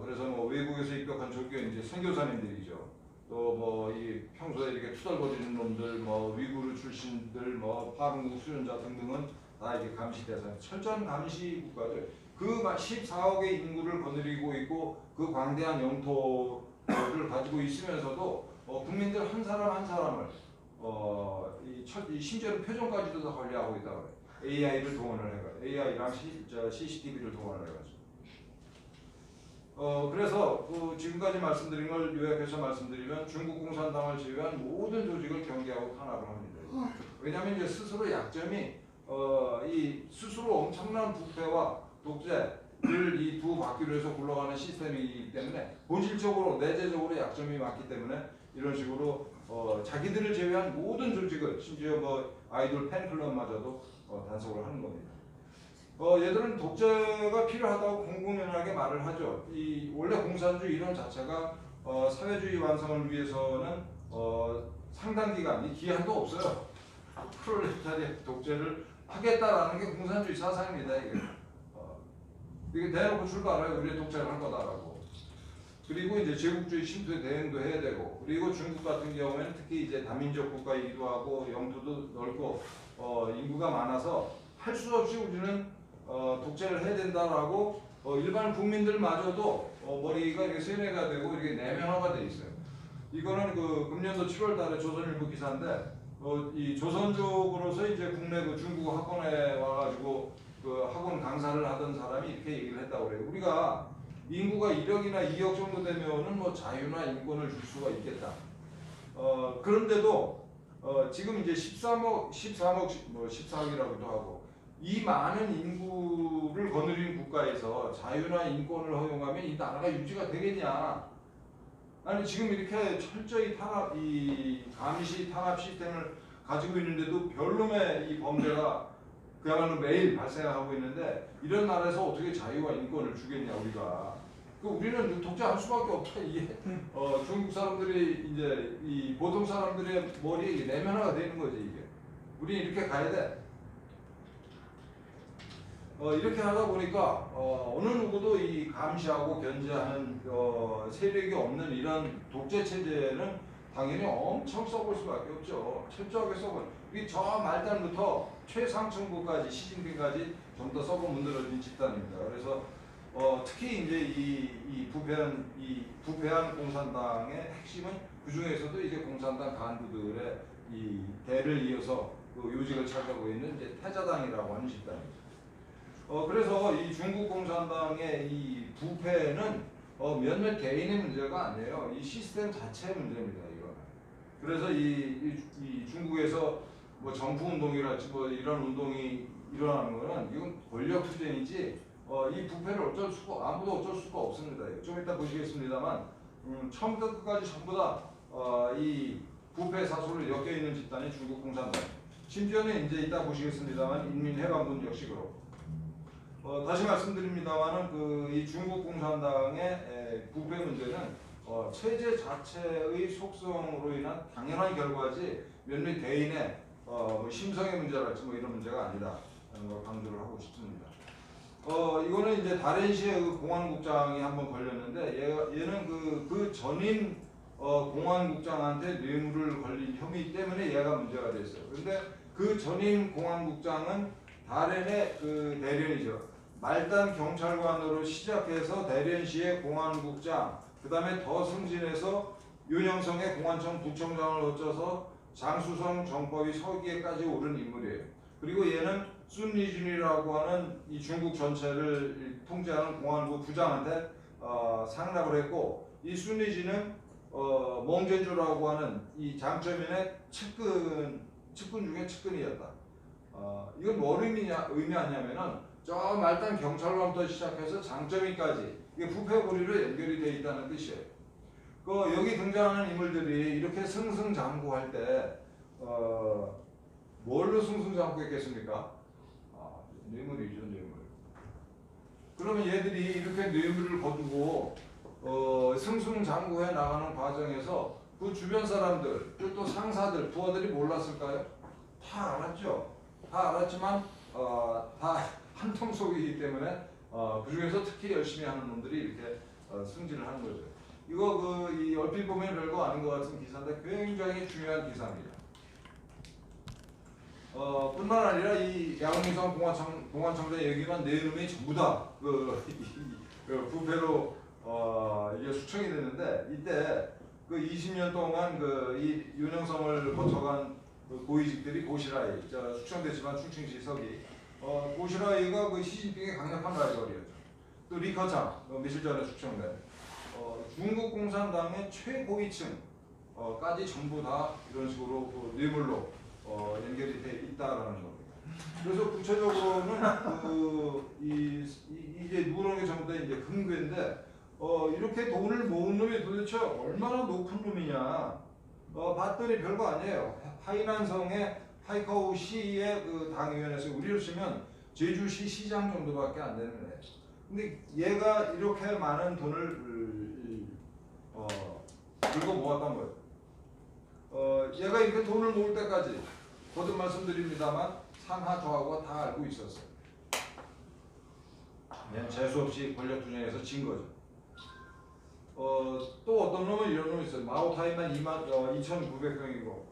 그래서 외국에서 입국한 조교 이제 선교사님들이죠. 또 이 평소에 이렇게 투덜거리는 놈들, 위구르 출신들, 파룬궁 수련자 등등은 다 이게 감시 대상. 철저한 감시 국가죠. 14억의 인구를 거느리고 있고 그 광대한 영토를 가지고 있으면서도 국민들 한 사람 한 사람을 심지어는 표정까지도 다 관리하고 있다고 해요. AI를 동원을 해가지고 AI랑 CCTV를 동원을 해가지고. 그래서 지금까지 말씀드린 걸 요약해서 말씀드리면 중국 공산당을 제외한 모든 조직을 경계하고 탄압을 합니다. 왜냐하면 이제 스스로 약점이 이 스스로 엄청난 부패와 독재를 이 두 바퀴로 해서 굴러가는 시스템이기 때문에 본질적으로 내재적으로 약점이 많기 때문에 이런 식으로 자기들을 제외한 모든 조직을 심지어 아이돌 팬클럽마저도 단속을 하는 겁니다. 얘들은 독재가 필요하다고 공공연하게 말을 하죠. 원래 공산주의 이론 자체가 사회주의 완성을 위해서는 상당 기간, 이 기한도 없어요. 프롤레타리아 독재를 하겠다라는 게 공산주의 사상입니다. 이게 대놓고 출발해요. 우리 독재를 할 거다라고. 그리고 이제 제국주의 침투에 대응도 해야 되고, 그리고 중국 같은 경우에는 특히 이제 다민족 국가이기도 하고 영토도 넓고 인구가 많아서 할 수 없이 우리는 독재를 해야 된다라고 일반 국민들마저도 머리가 이렇게 세뇌가 되고 이렇게 내면화가 돼 있어요. 이거는 그 금년도 7월달에 조선일보 기사인데 이 조선족으로서 이제 국내 그 중국어 학원에 와가지고 그 학원 강사를 하던 사람이 이렇게 얘기를 했다고 그래요. 우리가 인구가 1억이나 2억 정도 되면은 뭐 자유나 인권을 줄 수가 있겠다. 그런데도 지금 이제 13억 뭐 14억이라고도 하고 이 많은 인구를 거느린 국가에서 자유나 인권을 허용하면 이 나라가 유지가 되겠냐? 아니 지금 이렇게 철저히 이 감시 탄압 시스템을 가지고 있는데도 별놈의 이 범죄가 그야말로 매일 발생하고 있는데 이런 나라에서 어떻게 자유와 인권을 주겠냐 우리가. 우리는 독재할 수밖에 없다. 이게 중국 사람들이 이제 이 보통 사람들의 머리에 내면화가 되는 거지 이게. 우리 이렇게 가야 돼. 이렇게 하다 보니까 어느 누구도 이 감시하고 견제하는 세력이 없는 이런 독재 체제는 당연히 엄청 써볼 수밖에 없죠. 철저하게 써볼. 이 저 말단부터 최상층부까지 시진핑까지 전부 다 써본 문드러진 집단입니다. 그래서 특히 이제 이 부패한 공산당의 핵심은 그 중에서도 이제 공산당 간부들의 이 대를 이어서 그 요직을 차지하고 있는 이제 태자당이라고 하는 집단입니다. 그래서 이 중국 공산당의 이 부패는 몇몇 개인의 문제가 아니에요. 이 시스템 자체의 문제입니다. 이거. 그래서 이 중국에서 뭐 정부 운동이랄지 뭐 이런 운동이 일어나는 거는 이건 권력 투쟁이지. 이 부패를 아무도 어쩔 수가 없습니다. 좀 이따 보시겠습니다만 처음부터 끝까지 전부 다 이 부패 사소를 엮여 있는 집단이 중국 공산당. 심지어는 이제 이따 보시겠습니다만 인민해방군 역시 그렇고. 다시 말씀드립니다만은 이 중국 공산당의 부패 문제는 체제 자체의 속성으로 인한 당연한 결과지 몇몇 개인의 심성의 문제랄지 뭐 이런 문제가 아니다라는 걸 강조를 하고 싶습니다. 이거는 이제 다렌시의 그 공안국장이 한번 걸렸는데 얘는 그 전임 공안국장한테 뇌물을 걸린 혐의 때문에 얘가 문제가 됐어요. 그런데 그 전임 공안국장은 다렌의 그 대련이죠. 말단 경찰관으로 시작해서 대련시의 공안국장, 그 다음에 더 승진해서 윤영성의 공안청 부청장을 거쳐서 장수성 정법위 서기에까지 오른 인물이에요. 그리고 얘는 순리준이라고 하는 이 중국 전체를 통제하는 공안부 부장한테 상납을 했고, 이 순리준은 몽제주라고 하는 이 장쩌민의 측근 중에 측근이었다. 이건 뭘 의미하냐면은 저 말단 경찰관부터 시작해서 장쩌민까지 이게 부패고리로 연결이 되어 있다는 뜻이에요. 여기 등장하는 인물들이 이렇게 승승장구할 때 뭘로 승승장구했겠습니까? 뇌물이죠, 뇌물. 그러면 얘들이 이렇게 뇌물을 거두고 승승장구해 나가는 과정에서 그 주변 사람들, 또 상사들, 부하들이 몰랐을까요? 다 알았죠. 다 알았지만 다 한통 속이기 때문에 그 중에서 특히 열심히 하는 놈들이 이렇게 승진을 하는 거죠. 이거 이 얼핏 보면 별거 아닌 것 같은 기사인데 굉장히 중요한 기사입니다. 뿐만 아니라 이 양홍성 공안청장 얘기만 내놓으면 전부 다 부패로 이게 수청이 되는데, 이때 그 20년 동안 이 윤영성을 거쳐간 고위직들이 고시라이, 수청됐지만 충칭시 서기, 고시라이가 그 시진핑의 강력한 라이벌이었죠. 또 리커창, 며칠 전에 수청된 중국 공산당의 최고위층까지 전부 다 이런 식으로 뇌물로 연결이 돼 있다라는 겁니다. 그래서 구체적으로는 이게 누구라는 게 전부 다 이제 금괴인데, 이렇게 돈을 모은 놈이 도대체 얼마나 높은 놈이냐? 봤더니 별거 아니에요. 하이난성의 하이커우 시의 그 당위원회에서 우리로 치면 제주시 시장 정도밖에 안 되는 거예요. 근데 얘가 이렇게 많은 돈을 긁어 모았던 거예요. 얘가 이렇게 돈을 모을 때까지 거듭 말씀드립니다만 상하 좌우가 다 알고 있었어요. 재수 없이 권력 투쟁에서 진 거죠. 또 어떤 놈은 이런 놈이 있어요. 마오타이만 2,900평이고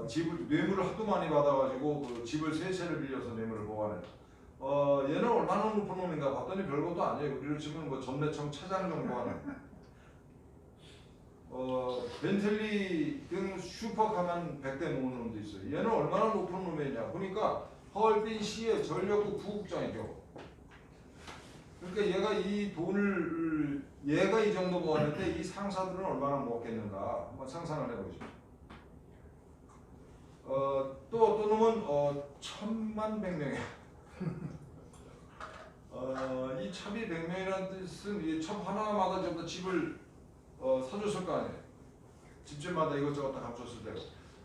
집을 뇌물을 하도 많이 받아가지고 그 집을 3채를 빌려서 뇌물을 보관해. 얘는 얼마나 높은 놈인가 봤더니 별것도 아니에요. 우리로 치면 뭐 전매청 차장 정도 하는. 벤틀리 등 슈퍼카만 100대 모은 놈도 있어요. 얘는 얼마나 높은 놈이냐 보니까 하얼빈 시의 전력국 부국장이죠. 그러니까 얘가 이 돈을 얘가 이 정도 모았는데 이 상사들은 얼마나 모았겠는가 한번 상상을 해보죠. 또 어떤 놈은 1,000,000,000,000명이야. 이 첩이 100명이라는 뜻은 이 첩 하나마다 전부 다 집을 사줬을 거 아니에요. 집집마다 이것저것 다 갖췄을 때가.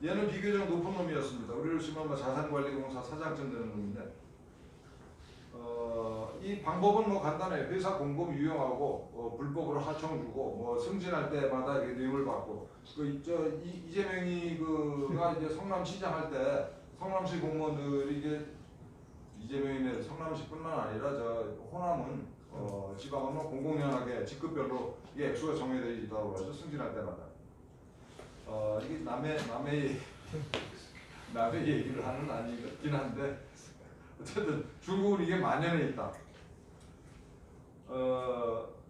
얘는 비교적 높은 놈이었습니다. 우리로 치면 뭐 자산관리공사 사장쯤 되는 놈인데 이 방법은 뭐 간단해요. 회사 공급 유용하고 불법으로 하청 주고 뭐 승진할 때마다 뇌물 받고 이재명이 그가 이제 성남시장 할 때 성남시 공무원들이 이제 이재명이네 성남시뿐만 아니라 저 호남은 지방은 뭐 공공연하게 직급별로 이게 액수가 정해져 있다고 하죠. 승진할 때마다. 이게 남의 얘기를 하는 아니긴 한데 어쨌든 중국은 이게 만연해 있다.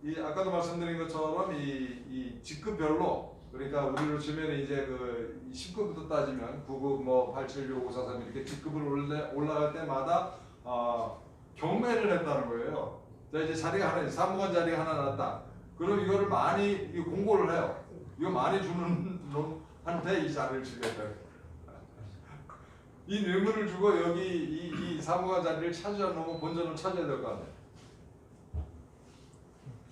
이 아까도 말씀드린 것처럼 이 직급별로 그러니까 우리로 치면 이제 그 10급부터 따지면 9급 뭐 876, 543 이렇게 직급을 올라갈 때마다 경매를 했다는 거예요. 자 이제 자리가 하나 사무관 자리가 하나 났다. 그럼 이거를 많이 공고를 해요. 이거 많이 주는 놈한테 이 자리를 주겠다. 이 뇌물을 주고 여기 이 사무관 자리를 차지한 놈은 본전을 차지해야 될 거 아니에요.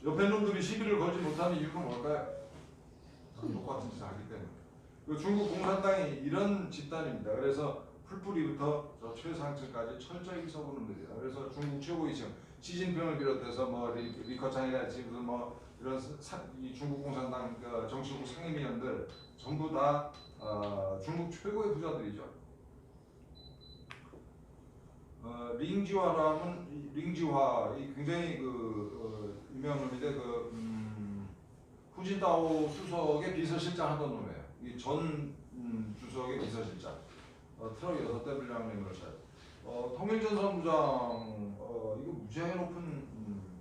옆에 놈들이 시비를 걸지 못하는 이유가 뭘까요? 똑같은 짓을 하기 때문에. 중국 공산당이 이런 집단입니다. 그래서 풀뿌리부터 저 최상층까지 철저히 써보는 놈들이다. 그래서 중국 최고위층 시진핑을 비롯해서 뭐 리커창이같이 무슨 뭐 이런 이 중국 공산당 정치국 상임위원들 전부 다 중국 최고의 부자들이죠. 링지화 이 굉장히 유명한 놈인데 후진타오 수석의 비서실장 하던 놈이에요. 이 전 주석의 비서실장. 트럭 6대 분량 뇌물을 차요. 통일전선부장 이거 무지하게 높은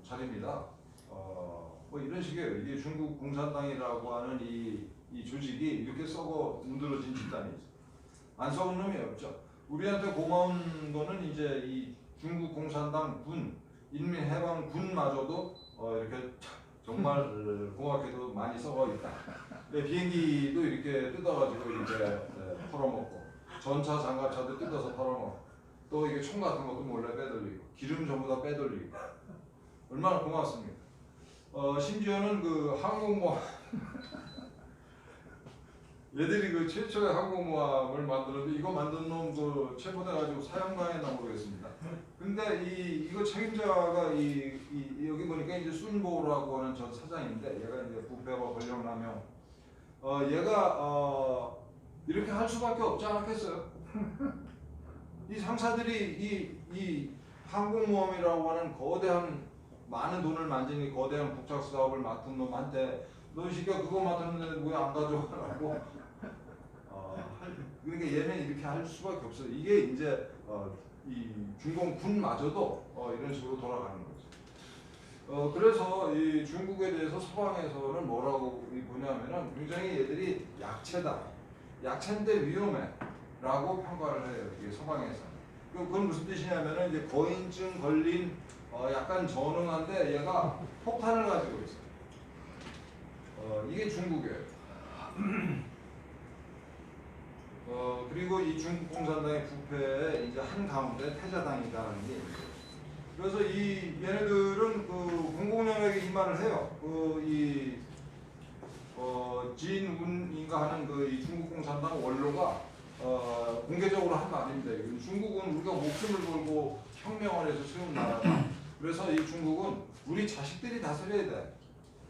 자리입니다. 뭐 이런 식이에요. 이게 중국 공산당이라고 하는 이 조직이 이렇게 썩어 문드러진 집단이죠. 안 썩은 놈이 없죠. 우리한테 고마운 거는 이제 이 중국 공산당 군, 인민해방군마저도 이렇게 정말 고맙게도 많이 썩어 있다. 비행기도 이렇게 뜯어가지고 이제 털어먹고, 전차, 장갑차도 뜯어서 털어먹고, 또 이게 총 같은 것도 몰래 빼돌리고, 기름 전부 다 빼돌리고, 얼마나 고맙습니까? 심지어는 그 항공모함 얘들이 그 최초의 항공모함을 만들었는데 이거 만든 놈 그 체포돼가지고 사형당했나 모르겠습니다. 근데 이거 책임자가 여기 보니까 이제 순보라고 하는 전 사장인데 얘가 이제 부패와 권력남용 얘가 이렇게 할 수밖에 없지 않았겠어요? 이 상사들이 이 항공모함이라고 하는 거대한 많은 돈을 만지는 거대한 북착 사업을 맡은 놈한테 너 이 새끼야 그거 맡았는데 왜 안 가져가라고 그러니까 얘는 이렇게 할 수밖에 없어요. 이게 이제 이 중공군마저도 이런 식으로 돌아가는 거죠. 그래서 이 중국에 대해서 서방에서는 뭐라고 보냐면은 굉장히 얘들이 약체다. 약체인데 위험해라고 평가를 해요. 이게 서방에서. 그건 무슨 뜻이냐면은 이제 거인증 걸린 약간 전응한데 얘가 폭탄을 가지고 있어요. 이게 중국이에요. 그리고 이 중국 공산당의 부패에 이제 한 가운데 태자당이다라는 게 있어요. 그래서 얘네들은 공공 영역에 임하를 해요. 진운인가 하는 이 중국 공산당 원로가 공개적으로 한 말입니다. 중국은 우리가 목숨을 걸고 혁명을 해서 세운 나라다. 그래서 이 중국은 우리 자식들이 다스려야 돼.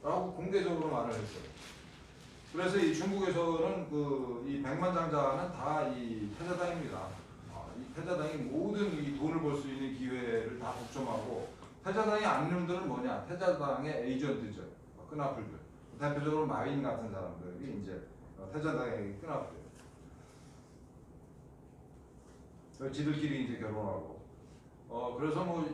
라고 공개적으로 말을 했어요. 그래서 이 중국에서는 이 백만장자는 다 이 태자당입니다. 이 태자당이 모든 이 돈을 벌 수 있는 기회를 다 독점하고 태자당의 악령들은 뭐냐? 태자당의 에이전트죠. 끈앞을들. 대표적으로 마윈 같은 사람들이 이제 태자당의 끈앞들. 지들끼리 이제 결혼하고. 그래서 뭐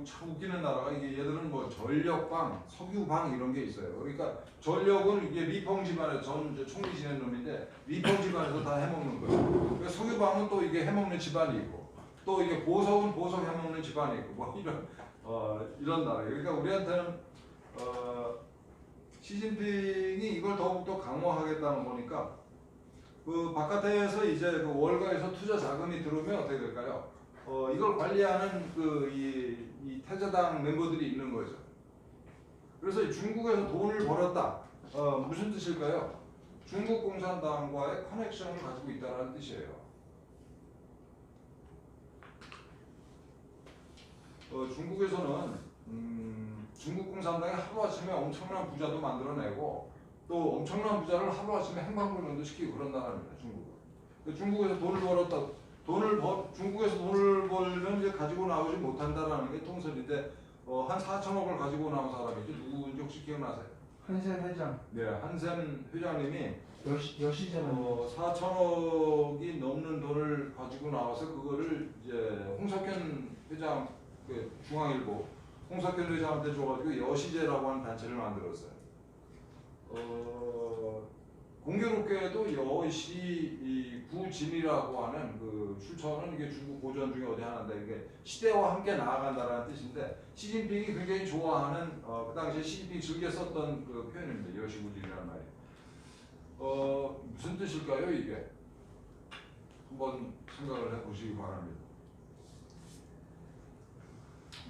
참 웃기는 나라가 이게 얘들은 뭐 전력방, 석유방 이런 게 있어요. 그러니까 전력은 이게 리펑 집안에 전 이제 총리 지낸 놈인데 리펑 집안에서 다 해먹는 거예요. 그러니까 석유방은 또 이게 해먹는 집안이 있고 또 이게 보석은 보석 해먹는 집안이 있고 뭐 이런 나라. 그러니까 우리한테는 시진핑이 이걸 더욱더 강화하겠다는 거니까 그 바깥에서 이제 그 월가에서 투자 자금이 들어오면 어떻게 될까요? 이걸 관리하는 이 태자당 멤버들이 있는 거죠. 그래서 중국에서 돈을 벌었다. 무슨 뜻일까요? 중국 공산당과의 커넥션을 가지고 있다는 뜻이에요. 중국에서는 중국 공산당이 하루아침에 엄청난 부자도 만들어내고 또 엄청난 부자를 하루아침에 행방불명도 시키고 그런 나라입니다. 중국은. 중국에서 돈을 벌었다. 중국에서 돈을 벌면 이제 가지고 나오지 못한다라는 게 통설인데 한 4천억을 가지고 나온 사람이지 누구인지 혹시 기억나세요? 한센 회장. 네, 한센 회장님이 여시잖아요. 4천억이 넘는 돈을 가지고 나와서 그거를 이제 홍석현 회장, 그 중앙일보 홍석현 회장한테 줘가지고 여시제라고 하는 단체를 만들었어요. 공교롭게도 여시 구진이라고 하는 그 출처는 이게 중국 고전 중에 어디 하나인데 이게 시대와 함께 나아간다라는 뜻인데 시진핑이 굉장히 좋아하는 그 당시에 시진핑이 즐겨 썼던 그 표현입니다. 여시 구진이라는 말이. 무슨 뜻일까요 이게? 한번 생각을 해보시기 바랍니다.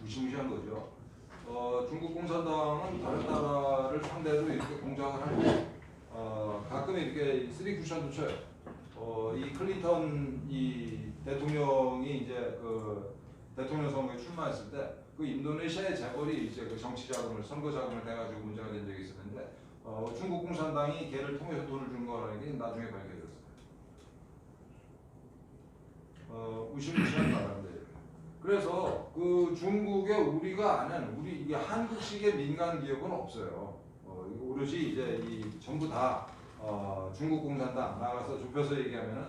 무시무시한 거죠. 중국 공산당은 다른 나라를 상대로 이렇게 공작을 하고 가끔 이렇게 쓰리 쿠션도 쳐요. 이 클린턴 이 대통령이 이제 그 대통령 선거에 출마했을 때 그 인도네시아의 재벌이 이제 그 정치 자금을 선거 자금을 내가지고 문제가 된 적이 있었는데 중국 공산당이 걔를 통해서 돈을 준 거라는 게 나중에 밝혀졌어요. 무시무시한 나라인데. 그래서 그 중국에 우리가 아는 이게 한국식의 민간 기업은 없어요. 오로지 이제 이 전부 다 중국 공산당 나가서 좁혀서 얘기하면은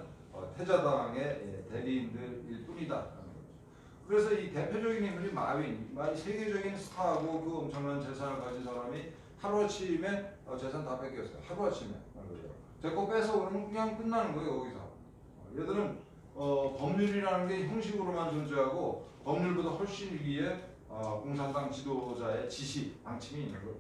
태자당의 대리인들일 뿐이다. 그래서 이 대표적인 인물이 마윈 세계적인 스타하고 그 엄청난 재산을 가진 사람이 하루아침에 재산 다 뺏겼어요. 하루아침에. 제 거 뺏어오면 그냥 끝나는 거예요 거기서. 얘들은 법률이라는 게 형식으로만 존재하고 법률보다 훨씬 위에 공산당 지도자의 지시, 방침이 있는 거예요.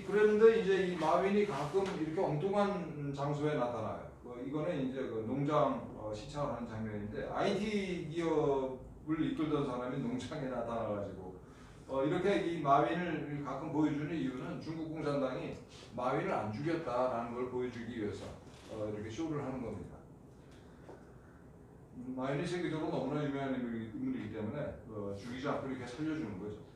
그랬는데 이제 이 마윈이 가끔 이렇게 엉뚱한 장소에 나타나요. 이거는 이제 그 농장 시찰을 하는 장면인데 IT 기업을 이끌던 사람이 농장에 나타나가지고 이렇게 이 마윈을 가끔 보여주는 이유는 중국 공산당이 마윈을 안 죽였다라는 걸 보여주기 위해서 이렇게 쇼를 하는 겁니다. 마윈이 세계적으로 너무나 유명한 인물이기 때문에 죽이지 않고 이렇게 살려주는 거죠.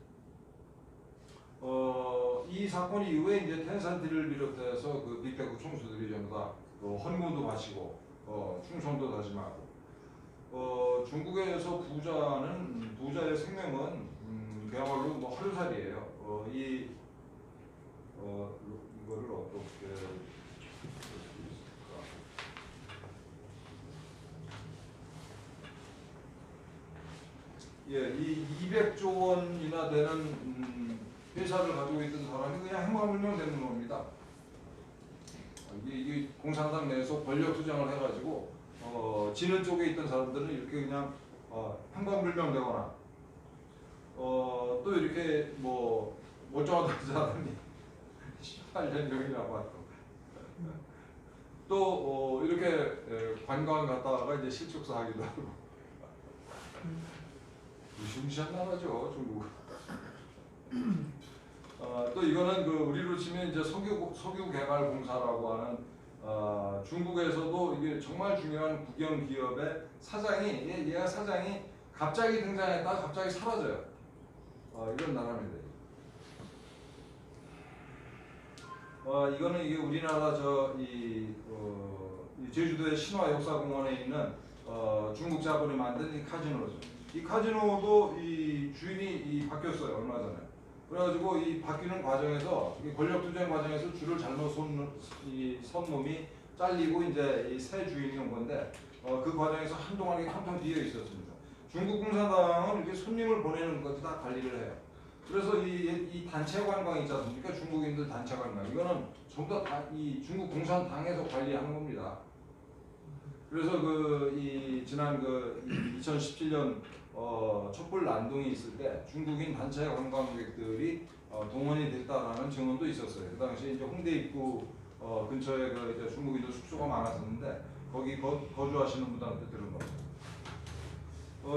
이 사건 이후에 이제 텐산티를 비롯해서 그 빅테크 총수들이 전부 다 헌금도 바치고 충성도 다짐하고 중국에서 부자의 생명은 그야말로 뭐 하루살이에요. 이거를 어떻게 볼 수 있을까? 예, 이 200조 원이나 되는 회사를 가지고 있던 사람이 그냥 행방불명 되는 겁니다. 이게 공산당 내에서 권력 투쟁을 해가지고 지는 쪽에 있던 사람들은 이렇게 그냥 행방불명 되거나 또 이렇게 뭐 멀쩡하던 사람이 18년 병이라고 하고 또 이렇게 관광 갔다가 이제 실족사 하기도 하고 무시무시한 나라죠 중국. 또 이거는 그 우리로 치면 이제 석유 개발 공사라고 하는 중국에서도 이게 정말 중요한 국영 기업의 사장이 얘가 사장이 갑자기 등장했다가 갑자기 사라져요. 이런 나라입니다. 이거는 이게 우리나라 이 제주도의 신화역사공원에 있는 중국 자본이 만든 이 카지노죠. 이 카지노도 이 주인이 바뀌었어요 얼마 전에. 그래가지고 이 바뀌는 과정에서 이 권력 투쟁 과정에서 줄을 잘못 선 놈이 잘리고 이제 이 새 주인이 온 건데 그 과정에서 한동안 이게 텅텅 비어 있었습니다. 중국 공산당은 이렇게 손님을 보내는 것도 다 관리를 해요. 그래서 이 단체 관광 있지 않습니까? 중국인들 단체 관광 이거는 전부 다 이 중국 공산당에서 관리하는 겁니다. 그래서 지난 2017년 촛불 난동이 있을 때 중국인 단체 관광객들이 동원이 됐다라는 증언도 있었어요. 그 당시에 이제 홍대 입구 근처에 이제 중국인들 숙소가 많았었는데 거기 거주하시는 분들한테 들은 겁니다.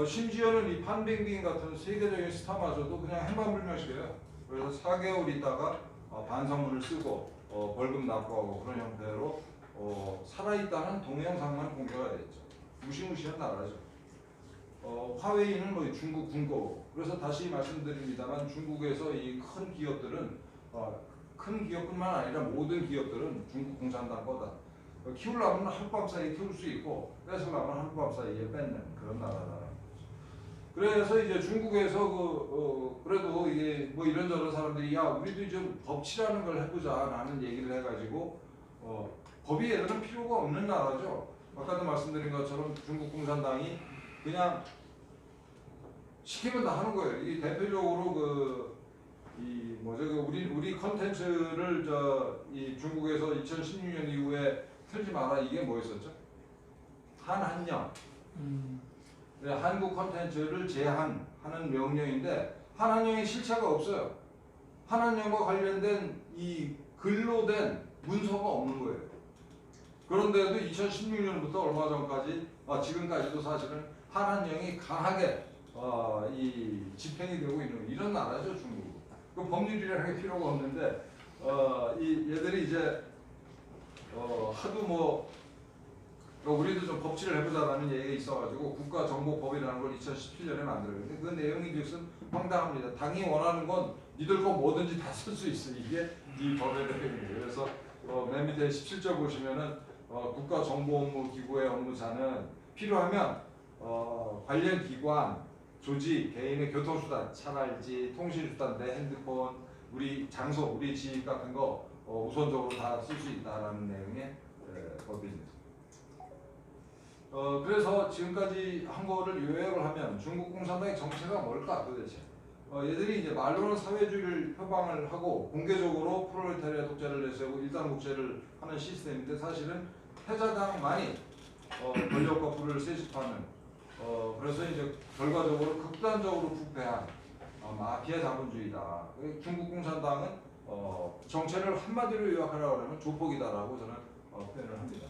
심지어는 이 판빙빙 같은 세계적인 스타마저도 그냥 행방불명식이에요. 그래서 4개월 있다가 반성문을 쓰고 벌금 납부하고 그런 형태로 살아있다는 동영상만 공개가 됐죠. 무시무시한 나라죠. 화웨이는 뭐 중국 군거. 그래서 다시 말씀드립니다만 중국에서 이 큰 기업들은 큰 기업뿐만 아니라 모든 기업들은 중국 공산당 거다. 키우려면 하룻밤 사이에 키울 수 있고 뺏으려면 하룻밤 사이에 뺏는 그런 나라다. 그래서 이제 중국에서 그래도 이게 뭐 이런저런 사람들이 야 우리도 좀 법치라는 걸 해보자라는 얘기를 해가지고 법이 얘들은 필요가 없는 나라죠. 아까도 말씀드린 것처럼 중국 공산당이 그냥 시키면 다 하는 거예요. 이 대표적으로 우리 컨텐츠를 이 중국에서 2016년 이후에 틀지 마라 이게 뭐였었죠? 한한령. 한국 컨텐츠를 제한하는 명령인데 한한령의 실체가 없어요. 한한령과 관련된 이 글로 된 문서가 없는 거예요. 그런데도 2016년부터 얼마 전까지 지금까지도 사실은 한한령이 강하게 이 집행이 되고 있는 이런 나라죠 중국. 그 법률이라는 게 필요가 없는데 얘들이 이제 하도 우리도 좀 법치를 해보자라는 얘기가 있어가지고 국가정보법이라는 걸 2017년에 만들었는데 그 내용인즉슨 황당합니다. 당이 원하는 건 니들 거 뭐든지 다 쓸 수 있어. 이게 이 법의 내용이에요. 그래서 맨 밑에 17절 보시면은 국가정보업무기구의 업무자는 필요하면 관련 기관, 조직, 개인의 교통수단, 차랄지 통신수단, 내 핸드폰, 우리 장소, 우리 집 같은 거 우선적으로 다 쓸 수 있다라는 내용의 법입니다. 그래서 지금까지 한 거를 요약을 하면 중국 공산당의 정체가 뭘까 도대체? 얘들이 이제 말로는 사회주의를 표방을 하고 공개적으로 프롤레타리아 독재를 내세우고 일당 독재를 하는 시스템인데 사실은 패자당만이 권력과 부를 세습하는 그래서 이제 결과적으로 극단적으로 부패한 마피아 자본주의다. 중국 공산당은 정체를 한마디로 요약하라고 하면 조폭이다라고 저는 표현을 합니다.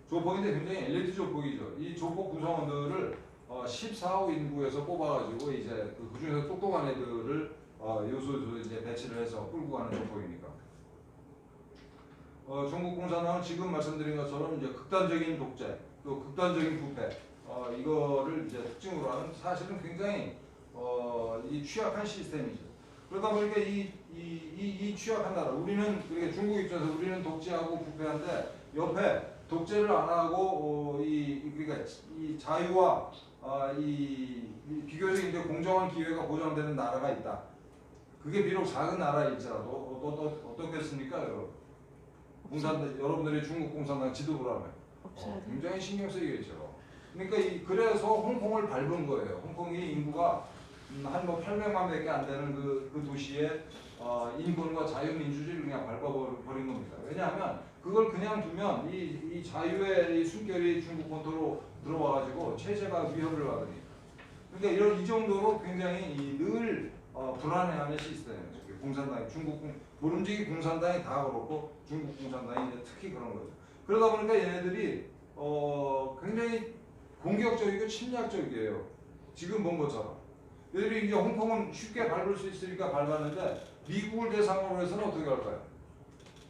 조폭인데 굉장히 엘리트 조폭이죠. 이 조폭 구성원들을 14호 인구에서 뽑아가지고 이제 그 중에서 똑똑한 애들을 요소 이제 배치를 해서 끌고 가는 조폭이니까. 중국 공산당은 지금 말씀드린 것처럼 이제 극단적인 독재, 또 극단적인 부패, 이거를 이제 특징으로 하는 사실은 굉장히 이 취약한 시스템이죠. 그러다 보니까 이 취약한 나라, 우리는 그러니까 중국 입장에서 우리는 독재하고 부패한데 옆에 독재를 안 하고 그러니까 이 자유와 이 비교적 이제 공정한 기회가 보장되는 나라가 있다. 그게 비록 작은 나라일지라도 어떻겠습니까, 여러분? 여러분들이 중국 공산당 지도부라면 굉장히 신경 쓰이겠죠. 그러니까 그래서 홍콩을 밟은 거예요. 홍콩이 인구가 한 800만밖에 안 되는 그 도시에 인권과 자유민주주의를 그냥 밟아버린 겁니다. 왜냐하면 그걸 그냥 두면 이 자유의 이 숨결이 중국 본토로 들어와가지고 체제가 위협을 받으니까. 그러니까 이 정도로 굉장히 늘 불안해하는 시스템이죠. 공산당이 모름지기 공산당이 다 그렇고 중국 공산당이 이제 특히 그런 거죠. 그러다 보니까 얘네들이 굉장히 공격적이고 침략적이에요. 지금 본 것처럼. 얘들이 이제 홍콩은 쉽게 밟을 수 있으니까 밟았는데 미국을 대상으로 해서는 어떻게 할까요?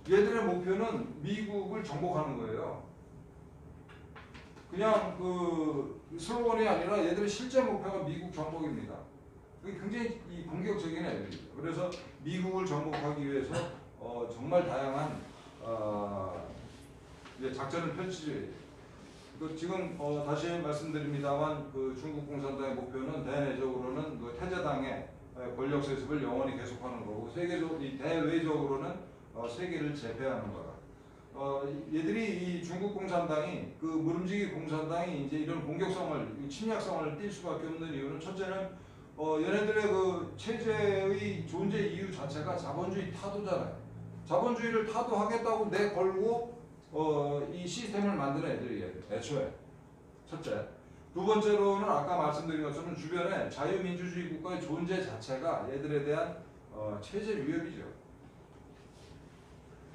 얘들의 목표는 미국을 정복하는 거예요. 그냥 그 슬로건이 아니라 얘들의 실제 목표가 미국 정복입니다. 그게 굉장히 공격적인 애들이죠. 그래서 미국을 정복하기 위해서 정말 다양한 이제 작전을 펼치죠. 지금 다시 말씀드립니다만 그 중국 공산당의 목표는 대내적으로는 그 태제당의 권력 세습을 영원히 계속하는 거고 대외적으로는 세계를 제패하는 거다. 얘들이 이 중국 공산당이 그 무름지기 공산당이 이제 이런 공격성을 침략성을 띌 수밖에 없는 이유는 첫째는 얘네들의 그 체제의 존재 이유 자체가 자본주의 타도잖아요. 자본주의를 타도하겠다고 내걸고 이 시스템을 만드는 애들이에요. 애초에 첫째. 두 번째로는 아까 말씀드린 것처럼 주변에 자유민주주의 국가의 존재 자체가 얘들에 대한 체제 위협이죠.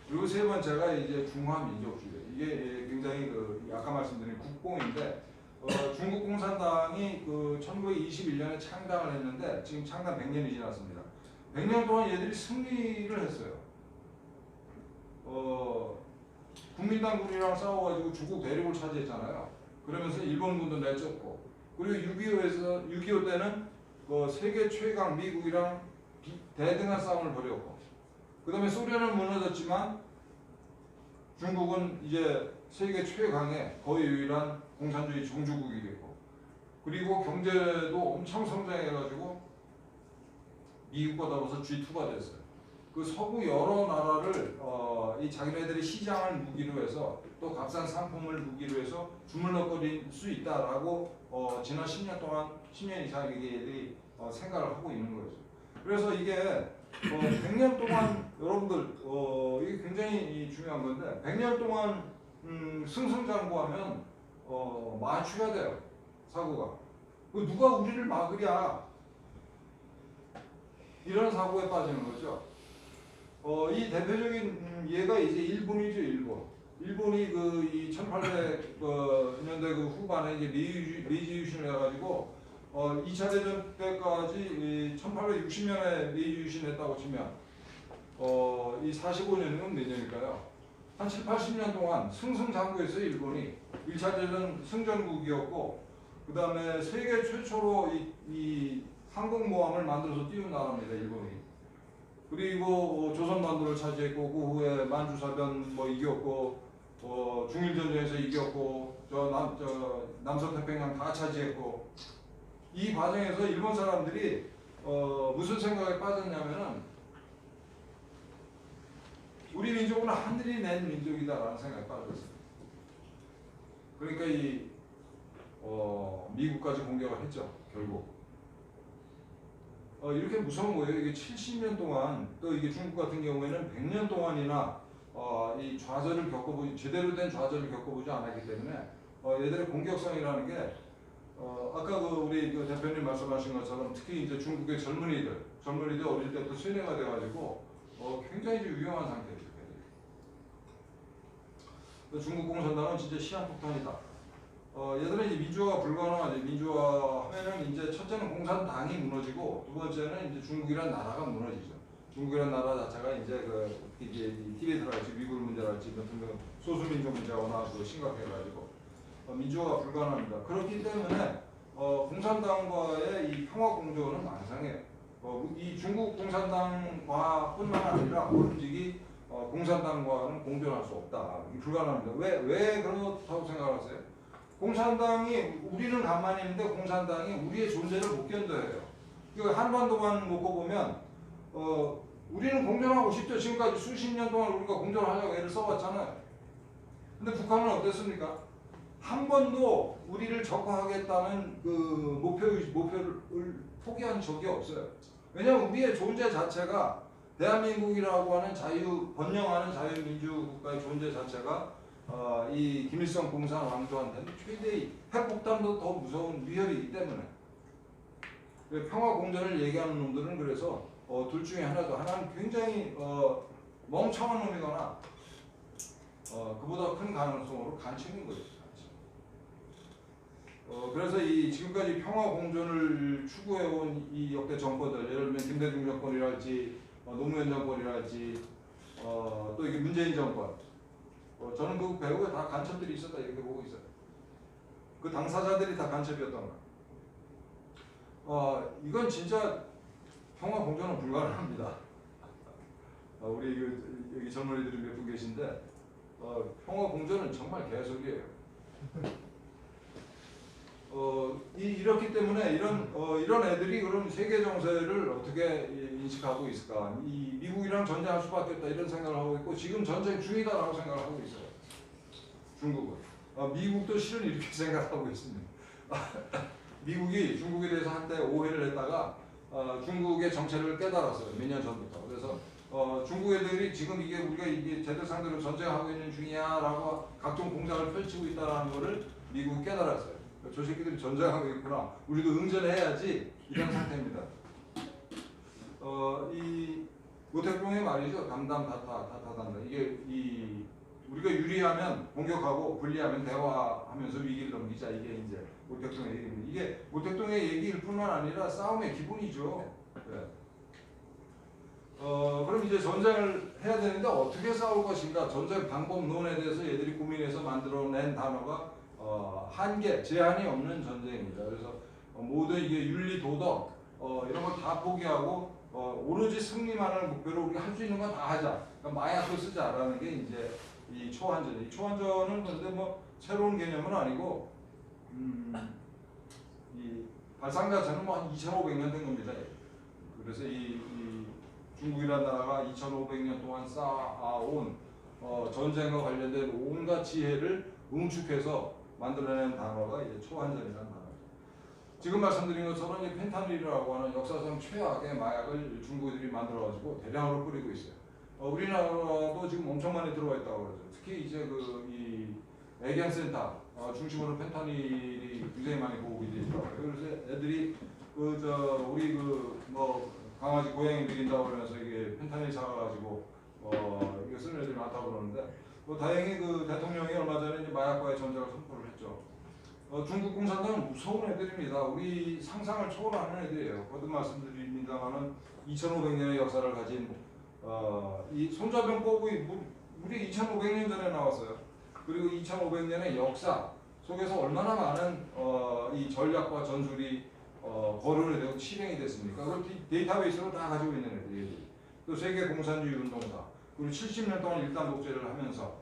그리고 세 번째가 이제 중화민족주의. 이게 굉장히 그 아까 말씀드린 국뽕인데 중국 공산당이 그 1921년에 창당을 했는데 지금 창당 100년이 지났습니다. 100년 동안 얘들이 승리를 했어요. 국민당군이랑 싸워가지고 중국 대륙을 차지했잖아요. 그러면서 일본군도 내쫓고 그리고 6.25 때는 세계 최강 미국이랑 대등한 싸움을 벌였고 그 다음에 소련은 무너졌지만 중국은 이제 세계 최강의 거의 유일한 공산주의 종주국이 됐고 그리고 경제도 엄청 성장해가지고 미국과 더불어서 G2가 됐어요. 그 서구 여러 나라를 이 자기네들의 시장을 무기로 해서 또 값싼 상품을 무기로 해서 주물럭거릴 수 있다라고 지난 10년 이상 얘들이 생각을 하고 있는 거죠. 그래서 이게 100년 동안 여러분들 이게 굉장히 중요한 건데 100년 동안 승승장구하면 마취가 돼요. 사고가. 누가 우리를 막으랴 이런 사고에 빠지는 거죠. 이 대표적인 예가 이제 일본이죠. 일본이 그 이 1800년대 그 후반에 이제 메이지 유신을 해가지고 2차 대전 때까지 1860년에 메이지 유신했다고 치면 이 45년이면 몇 년일까요? 한 7, 80년 동안 승승장구했어요. 일본이 1차 대전 승전국이었고 그 다음에 세계 최초로 이 항공모함을 만들어서 띄운 나라입니다. 일본이. 그리고 조선반도를 차지했고 그 후에 만주사변 이겼고 중일전쟁에서 이겼고 남서태평양 다 차지했고 이 과정에서 일본 사람들이 무슨 생각에 빠졌냐면은 우리 민족은 하늘이 낸 민족이다라는 생각에 빠졌어요. 그러니까 이 미국까지 공격을 했죠. 결국. 이렇게 무서운 거예요. 이게 70년 동안 또 이게 중국 같은 경우에는 100년 동안이나 이 좌절을 겪어보지 제대로 된 좌절을 겪어보지 않았기 때문에 얘들의 공격성이라는 게 아까 우리 대표님 말씀하신 것처럼 특히 이제 중국의 젊은이들 어릴 때부터 세뇌가 돼가지고 굉장히 좀 위험한 상태죠. 중국 공산당은 진짜 시한폭탄이다. 얘들은 이제 민주화가 불가능하지. 민주화하면은 이제 첫째는 공산당이 무너지고 두 번째는 이제 중국이란 나라가 무너지죠. 중국이란 나라 자체가 이제 이제 티베트랄지 위구르 문제랄지 같은 소수민족 문제가 워낙 심각해가지고 민주화가 불가능합니다. 그렇기 때문에 공산당과의 이 평화 공조는 망상해요. 이 중국 공산당과뿐만 아니라 오로지 공산당과는 공존할 수 없다. 이게 불가능합니다. 왜 그렇다고 생각하세요? 공산당이 우리는 가만히 있는데 공산당이 우리의 존재를 못 견뎌해요. 한반도만 놓고 보면 우리는 공존하고 싶죠. 지금까지 수십 년 동안 우리가 공존하려고 애를 써왔잖아요. 근데 북한은 어땠습니까? 한 번도 우리를 적화하겠다는 그 목표를 포기한 적이 없어요. 왜냐하면 우리의 존재 자체가 대한민국이라고 하는 번영하는 자유민주국가의 존재 자체가 이 김일성 공산 왕조한테는 최대의 핵폭탄도 더 무서운 위협이기 때문에 평화 공존을 얘기하는 놈들은 그래서 둘 중에 하나는 굉장히 멍청한 놈이거나 그보다 큰 가능성으로 간첩인 거죠. 그래서 이 지금까지 평화 공존을 추구해온 이 역대 정권들, 예를 들면 김대중 정권이랄지 노무현 정권이랄지 또 이게 문재인 정권, 저는 그 배후에 다 간첩들이 있었다 이렇게 보고 있어요. 그 당사자들이 다 간첩이었던 거야. 이건 진짜 평화 공존은 불가능합니다. 우리 여기 젊은이들이 몇 분 계신데 평화 공존은 정말 개소리예요. 이렇기 때문에 이런 애들이 그럼 세계 정세를 어떻게 인식하고 있을까? 이 미국이랑 전쟁할 수밖에 없다 이런 생각을 하고 있고 지금 전쟁 중이다라고 생각을 하고 있어요. 중국은. 미국도 실은 이렇게 생각하고 있습니다. 미국이 중국에 대해서 한때 오해를 했다가 중국의 정체를 깨달았어요. 몇 년 전부터. 그래서 중국 애들이 지금 우리가 쟤들 상대로 전쟁하고 있는 중이야라고 각종 공작을 펼치고 있다는 거를 미국이 깨달았어요. 저 새끼들이 전쟁하고 있구나. 우리도 응전해야지 이런 상태입니다. 이 모택동의 말이죠. 담담 다타 담담. 이게 우리가 유리하면 공격하고 불리하면 대화하면서 위기를 넘기자. 이게 이제 모택동의 얘기입니다. 이게 모택동의 얘기일 뿐만 아니라 싸움의 기본이죠. 네. 그럼 이제 전쟁을 해야 되는데 어떻게 싸울 것인가? 전쟁 방법론에 대해서 얘들이 고민해서 만들어낸 단어가 한계, 제한이 없는 전쟁입니다. 그래서 모든 이게 윤리, 도덕 이런 걸 다 포기하고 오로지 승리만을 목표로 우리가 할 수 있는 건 다 하자. 그러니까 마약을 쓰자라는 게 이제 이 초한전. 이 초한전은 그런데 뭐 새로운 개념은 아니고 이 발상 자체는 뭐 한 2,500년 된 겁니다. 그래서 이 중국이라는 나라가 2,500년 동안 쌓아온 전쟁과 관련된 온갖 지혜를 응축해서 만들어낸 단어가 이제 초한전이라는 단어죠. 지금 말씀드린 것처럼 이 펜타닐이라고 하는 역사상 최악의 마약을 중국인들이 만들어가지고 대량으로 뿌리고 있어요. 우리나라도 지금 엄청 많이 들어와 있다고 그러죠. 특히 이제 이 애견센터 중심으로 펜타닐이 굉장히 많이 보급이 되어 있더라고요. 그래서 애들이 우리 뭐 강아지 고양이 먹인다고 그러면서 이게 펜타닐 사가지고 이거 쓰는 애들이 많다고 그러는데 다행히 대통령이 얼마 전에 이제 마약과의 전쟁을 선포를 했죠. 중국 공산당은 무서운 애들입니다. 우리 상상을 초월하는 애들이에요. 거듭 말씀드립니다만은 2,500년의 역사를 가진 이 손자병법이 우리 2,500년 전에 나왔어요. 그리고 2,500년의 역사 속에서 얼마나 많은 이 전략과 전술이 거론이 되고 실행이 됐습니까? 그걸 데이터베이스로 다 가지고 있는 애들이. 또 세계 공산주의 운동사. 그리고 70년 동안 일단 독재를 하면서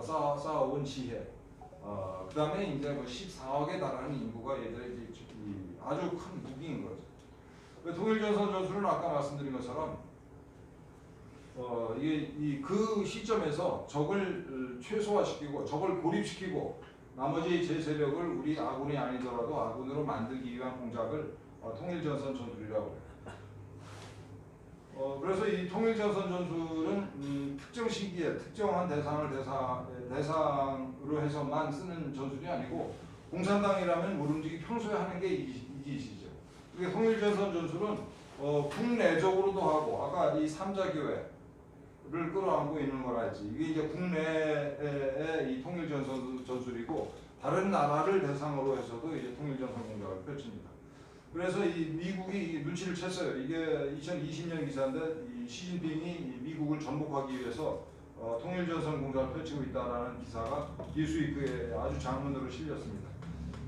쌓아온 지혜. 그 다음에 이제 뭐 14억에 달하는 인구가 얘들의 이제 아주 큰 무기인 거죠. 통일전선 전술은 아까 말씀드린 것처럼 이게 그 시점에서 적을 최소화시키고 적을 고립시키고 나머지 제 세력을 우리 아군이 아니더라도 아군으로 만들기 위한 공작을 통일전선 전술이라고 해요. 그래서 이 통일전선 전술은 특정 시기에 특정한 대상을 대상으로 해서만 쓰는 전술이 아니고 공산당이라면 모름지기 평소에 하는 게 이 짓이죠. 그게 통일전선 전술은 국내적으로도 하고 아까 이 3자 교회를 끌어안고 있는 거라지 이게 이제 국내의 이 통일전선 전술이고 다른 나라를 대상으로 해서도 이제 통일전선 공작을 펼칩니다. 그래서 이 미국이 눈치를 챘어요. 이게 2020년 기사인데 이 시진핑이 미국을 전복하기 위해서 통일전선 공작을 펼치고 있다라는 기사가 뉴스위크에 아주 장문으로 실렸습니다.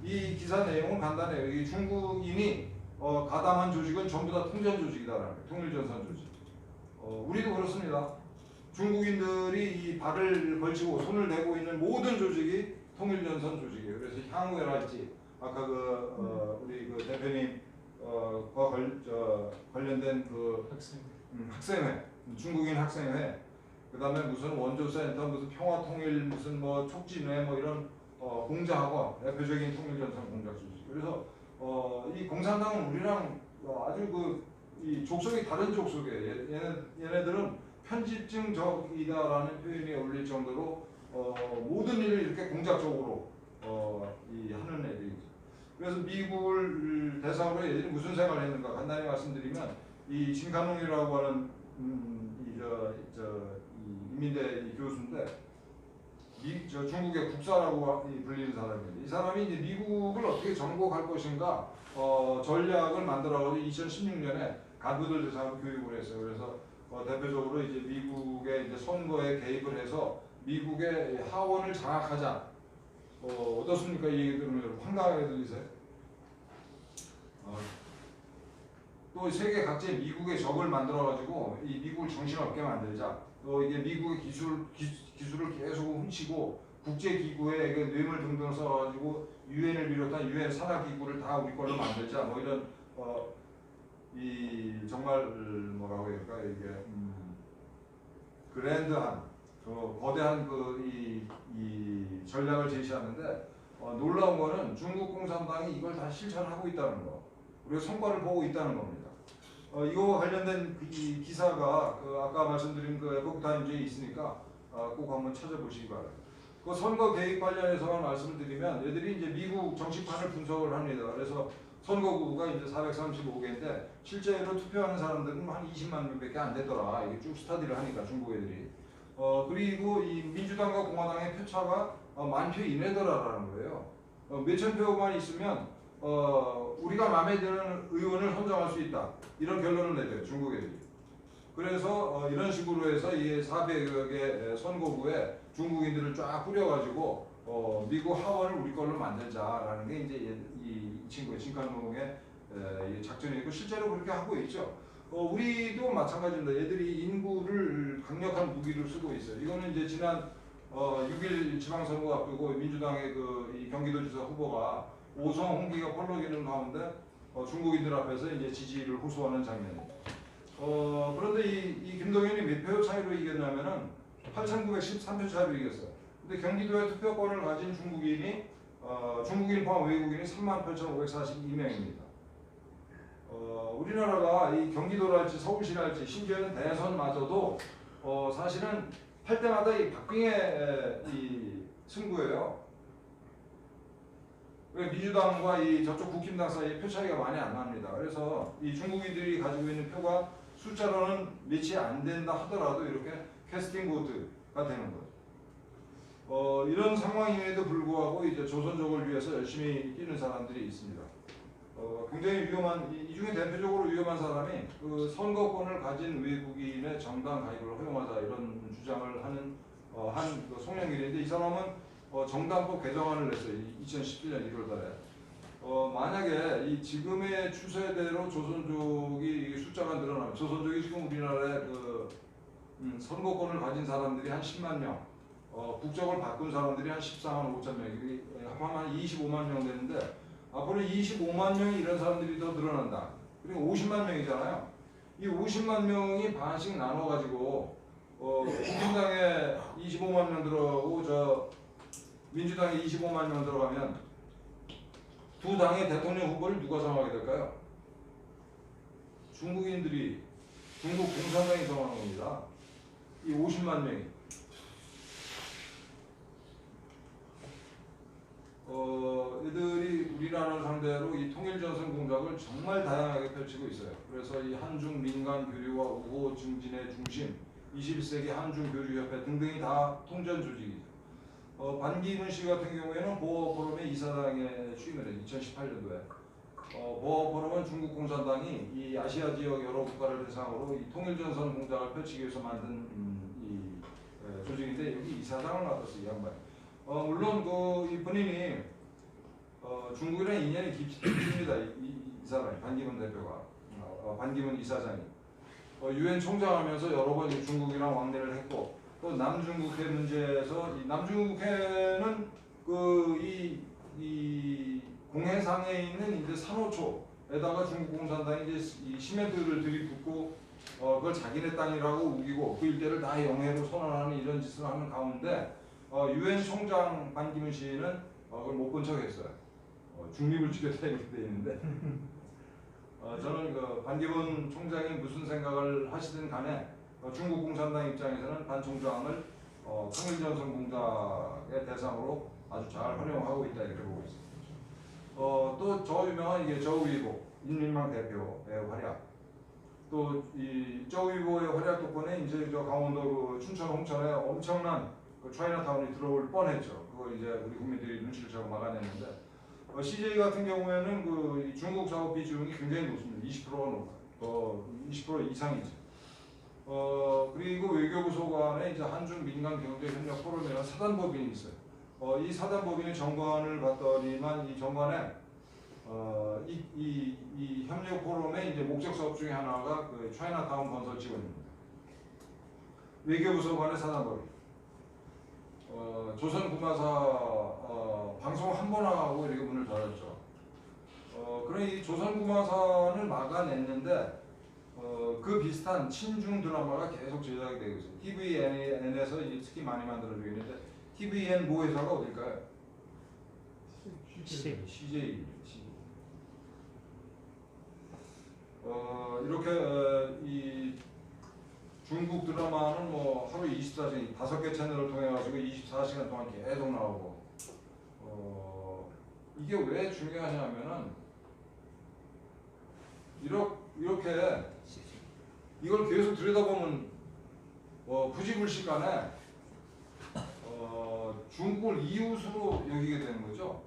이 기사 내용은 간단해요. 이 중국인이 가담한 조직은 전부 다 통전 조직이다라는 거예요. 통일전선 조직. 우리도 그렇습니다. 중국인들이 이 발을 걸치고 손을 대고 있는 모든 조직이 통일전선 조직이에요. 그래서 향후에랄지 아까 우리 대표님 관련된 학생회, 중국인 학생회, 그다음에 무슨 원조센터, 무슨 평화통일, 무슨 뭐 촉진회, 뭐 이런 공자학원, 대표적인 통일전선 공작 조직. 그래서 이 공산당은 우리랑 아주 이 족속이 다른 족속이에요. 얘네들은 편집증적이다라는 표현이 어울릴 정도로 모든 일을 이렇게 공작적으로 하는 애들이죠. 그래서 미국을 대상으로 얘들이 무슨 생각을 했는가 간단히 말씀드리면 이 신간홍이라고 하는 인민대 교수인데 중국의 국사라고 불리는 사람입니다. 이 사람이 이제 미국을 어떻게 정복할 것인가 전략을 만들어가지고 2016년에 간부들 대상으로 교육을 했어요. 그래서 대표적으로 이제 미국의 이제 선거에 개입을 해서 미국의 하원을 장악하자. 어떻습니까? 이 얘기 들으면 여러분 황당하게 들리세요? 또 세계 각지에 미국의 적을 만들어가지고 이 미국을 정신없게 만들자. 또 이게 미국의 기술을 계속 훔치고 국제 기구에 그 뇌물 등등 써가지고 유엔을 비롯한 유엔 산하 기구를 다 우리 걸로 만들자 뭐 이런 이 정말 뭐라고 해야 될까 이게 그랜드한 거대한 이 전략을 제시하는데 놀라운 거는 중국 공산당이 이걸 다 실천하고 있다는 거. 우리가 성과를 보고 있다는 겁니다. 이거와 관련된 이 기사가 아까 말씀드린 그 에포크타임즈에 있으니까 꼭 한번 찾아보시기 바랍니다. 그 선거 개입 관련해서만 말씀을 드리면 얘들이 이제 미국 정치판을 분석을 합니다. 그래서 선거구가 이제 435개인데 실제로 투표하는 사람들은 한 20만 명밖에 안 되더라. 이게 쭉 스타디를 하니까 중국 애들이. 그리고 이 민주당과 공화당의 표차가 10,000표 이내더라라는 거예요. 몇천 표만 있으면 우리가 마음에 드는 의원을 선정할 수 있다. 이런 결론을 내려요. 중국 애들이. 그래서 이런 식으로 해서 이 400여 개 선거구에 중국인들을 쫙 뿌려가지고 미국 하원을 우리 걸로 만들자라는 게 이제 이 친구의 진칸농의 작전이고 실제로 그렇게 하고 있죠. 우리도 마찬가지입니다. 얘들이 인구를 강력한 무기로 쓰고 있어요. 이거는 이제 지난 6일 지방선거 앞두고 민주당의 이 경기도지사 후보가 오성 홍기가 펄럭이는 가운데 중국인들 앞에서 이제 지지를 호소하는 장면입니다. 그런데 이 김동연이 몇 표 차이로 이겼냐면은 8,913표 차이로 이겼어요. 근데 경기도에 투표권을 가진 중국인이 중국인 포함 외국인이 38,542명입니다. 우리나라가 이 경기도랄지 서울시랄지 심지어는 대선마저도 사실은 할 때마다 이 박빙의 이 승부예요. 민주당과 이 저쪽 국힘당 사이에 표 차이가 많이 안 납니다. 그래서 이 중국인들이 가지고 있는 표가 숫자로는 몇이 안 된다 하더라도 이렇게 캐스팅 보트가 되는 거죠. 이런 상황임에도 불구하고 이제 조선족을 위해서 열심히 뛰는 사람들이 있습니다. 굉장히 위험한 이 중에 대표적으로 위험한 사람이 그 선거권을 가진 외국인의 정당 가입을 허용하자 이런 주장을 하는 한 송영길인데 이 사람은 정당법 개정안을 냈어요. 2017년 1월달에. 만약에 이 지금의 추세대로 조선족이 숫자가 늘어나면 조선족이 지금 우리나라에 선거권을 가진 사람들이 한 10만 명, 국적을 바꾼 사람들이 한 14만 5천 명, 합하면 한 25만 명 되는데 앞으로 25만 명이 이런 사람들이 더 늘어난다. 그리고 50만 명이잖아요. 이 50만 명이 반씩 나눠가지고 국민당에 25만 명 들어오고 민주당에 25만 명 들어가면 두 당의 대통령 후보를 누가 정하게 될까요? 중국인들이 중국 공산당이 정하는 겁니다. 이 50만 명이. 이들이 우리나라를 상대로 이 통일전선 공작을 정말 다양하게 펼치고 있어요. 그래서 이 한중 민간 교류와 우호 증진의 중심, 21세기 한중교류협회 등등이 다 통전 조직이죠. 반기문 씨 같은 경우에는 보어 포럼의 이사장에 취임을 해요. 2018년도에. 보어 포럼은 중국 공산당이 이 아시아 지역 여러 국가를 대상으로 이 통일전선 공작을 펼치기 위해서 만든 조직인데 여기 이사장을 맡았어요. 이 양반이. 물론 이 본인이 중국이랑 인연이 깊습니다. 이 사람이 반기문 대표가 반기문 이사장이 유엔 총장하면서 여러 번 중국이랑 왕래를 했고 또 남중국해 문제에서 이 남중국해는 이 공해상에 있는 이제 산호초에다가 중국 공산당이 이제 이 시멘트를 들이붓고 그걸 자기네 땅이라고 우기고 그 일대를 다 영해로 선언하는 이런 짓을 하는 가운데 유엔 총장 반기문 씨는 그걸 못 본 척했어요. 중립을 지켰다 이렇게 돼 있는데 저는 반기문 총장이 무슨 생각을 하시든 간에 중국 공산당 입장에서는 반 총장을 통일전선 공작의 대상으로 아주 잘 활용하고 있다 이렇게 보고 있습니다. 또 저 유명한 이게 저우이보 인민망 대표의 활약. 또 이 저우이보의 활약 덕분에 이제 저 강원도 춘천 홍천에 엄청난 차이나타운이 들어올 뻔했죠. 그걸 이제 우리 국민들이 눈치를 채고 막아냈는데 CJ 같은 경우에는 이 중국 사업 비중이 굉장히 높습니다. 20%가 높아요. 20% 이상이죠. 그리고 외교부 소관에 이제 한중 민간 경제 협력 포럼이라는 사단법인이 있어요. 이 사단법인의 정관을 봤더니만 이 정관에 이 협력 포럼의 이제 목적 사업 중에 하나가 그 차이나타운 건설 지원입니다. 외교부 소관의 사단법인. 조선구마사 방송 한 번 하고 이렇게 문을 닫았죠. 그런 이 조선구마사를 막아냈는데 그 비슷한 친중 드라마가 계속 제작이 되고 있어요. TVN에서 특히 많이 만들어지고 있는데 TVN 모 회사가 어딜까요? CJ. 이렇게 이 중국 드라마는 뭐 하루 24시간 5개 채널을 통해 가지고 24시간 동안 계속 나오고 이게 왜 중요하냐면은 이렇게 이걸 계속 들여다보면 부지불식간에 중국을 이웃으로 여기게 되는 거죠.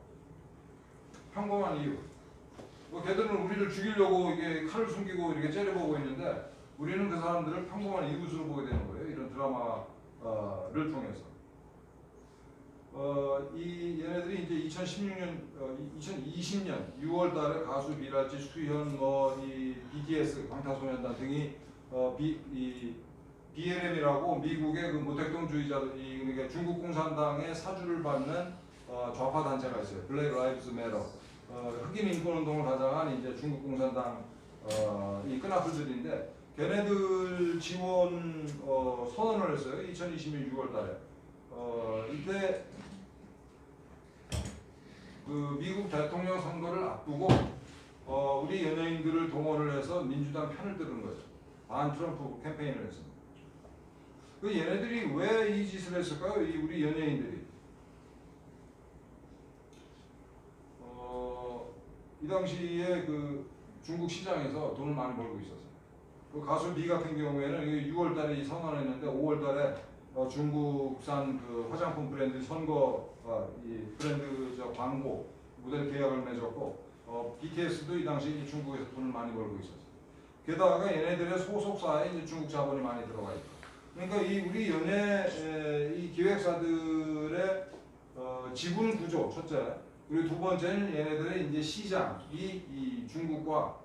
평범한 이웃. 걔들은 우리를 죽이려고 이게 칼을 숨기고 이렇게 째려보고 있는데 우리는 그 사람들을 평범한 이웃으로 보게 되는 거예요. 이런 드라마를 통해서. 얘네들이 이제 2020년 6월달에 가수 미라지, 수현, 이 BTS, 방탄소년단 등이 BLM이라고 미국의 그 모택동주의자들, 그러니까 중국 공산당의 사주를 받는 좌파 단체가 있어요. 블랙 라이브즈 매터. 흑인 인권 운동을 가장한 이제 중국 공산당 이 끈앞들인데 걔네들 지원 선언을 했어요. 2020년 6월달에. 이때 그 미국 대통령 선거를 앞두고 우리 연예인들을 동원을 해서 민주당 편을 들은 거죠. 반 트럼프 캠페인을 했습니다. 그 얘네들이 왜 이 짓을 했을까요? 우리 연예인들이. 이 당시에 그 중국 시장에서 돈을 많이 벌고 있었어요. 그 가수 비 같은 경우에는 6월달에 선언했는데 5월달에 중국산 그 화장품 브랜드 선거 이 브랜드 광고 모델 계약을 맺었고 BTS도 이 당시 중국에서 돈을 많이 벌고 있었어요. 게다가 얘네들의 소속사에 이제 중국 자본이 많이 들어가 있고. 그러니까 우리 연예 이 기획사들의 지분 구조 첫째. 그리고 두 번째는 얘네들의 이제 시장이 중국과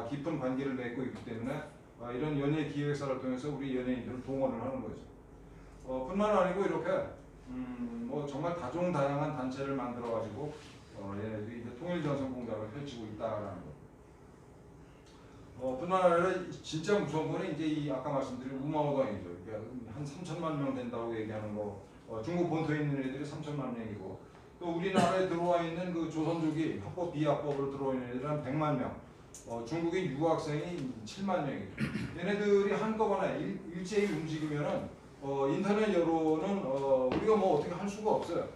깊은 관계를 맺고 있기 때문에 이런 연예 기획사를 통해서 우리 연예인들을 동원을 하는 거죠. 뿐만 아니고 이렇게 뭐 정말 다종다양한 단체를 만들어 가지고 얘네들이 이제 통일전선 공작을 펼치고 있다라는 거. 뿐만 아니라 진짜 무서운 거는 이제 이 아까 말씀드린 우마오당이죠. 한 3천만 명 된다고 얘기하는 거. 중국 본토에 있는 애들이 3천만 명이고. 또 우리나라에 들어와 있는 그 조선족이 합법 비합법으로 들어와 있는 애들은 100만 명. 중국인 유학생이 7만 명이죠. 얘네들이 한꺼번에 일제히 움직이면은 인터넷 여론은 우리가 뭐 어떻게 할 수가 없어요.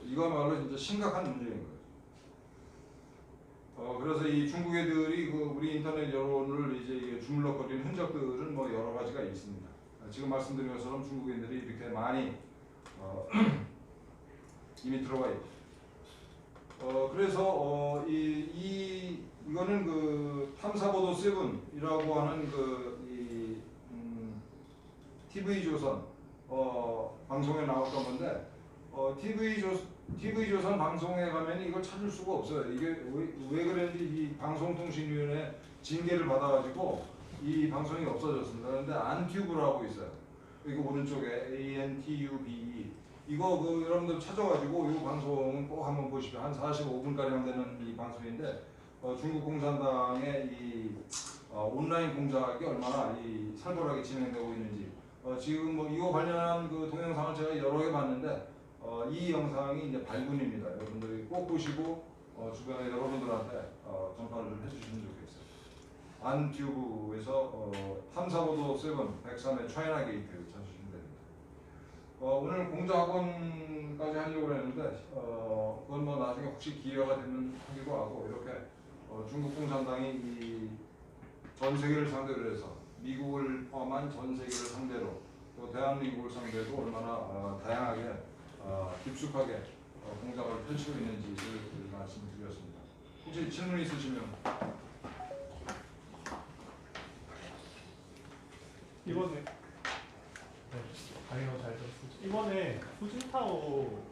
이거말로 진짜 심각한 문제인 거예요. 그래서 이 중국 애들이 그 우리 인터넷 여론을 이제 주물럭거리는 흔적들은 뭐 여러 가지가 있습니다. 지금 말씀드린 것처럼 중국인들이 이렇게 많이 이미 들어가 있고. 그래서 이거는 그 탐사보도 7이라고 하는 TV조선 방송에 나왔던 건데 TV조선 방송에 가면 이걸 찾을 수가 없어요. 이게 왜 그랬는지 이 방송통신위원회 징계를 받아가지고 이 방송이 없어졌습니다. 그런데 안튜브라고 있어요. 이거 오른쪽에 ANTUBE 이거 여러분들 찾아가지고 이 방송은 꼭 한번 보십시오. 한 45분가량 되는 이 방송인데 중국 공산당의 이 온라인 공작이 얼마나 살벌하게 진행되고 있는지 지금 뭐 이거 관련한 그 동영상을 제가 여러 개 봤는데 이 영상이 이제 발군입니다. 여러분들이 꼭 보시고 주변에 여러분들한테 전파를 좀 해주시면 좋겠어요. 안튜브에서 탐사보도 7 103의 차이나 게이트 찾으시면 됩니다. 오늘 공작학원까지 하려고 했는데 그건 뭐 나중에 혹시 기회가 되면 하기로 하고 이렇게 중국 공산당이 이 전 세계를 상대로 해서 미국을 포함한 전 세계를 상대로 또 대한민국을 상대로 얼마나 다양하게 깊숙하게 공작을 펼치고 있는지를 말씀드렸습니다. 혹시 질문 있으시면 이번에 강의로 잘 들었습니다. 이번에 후진타오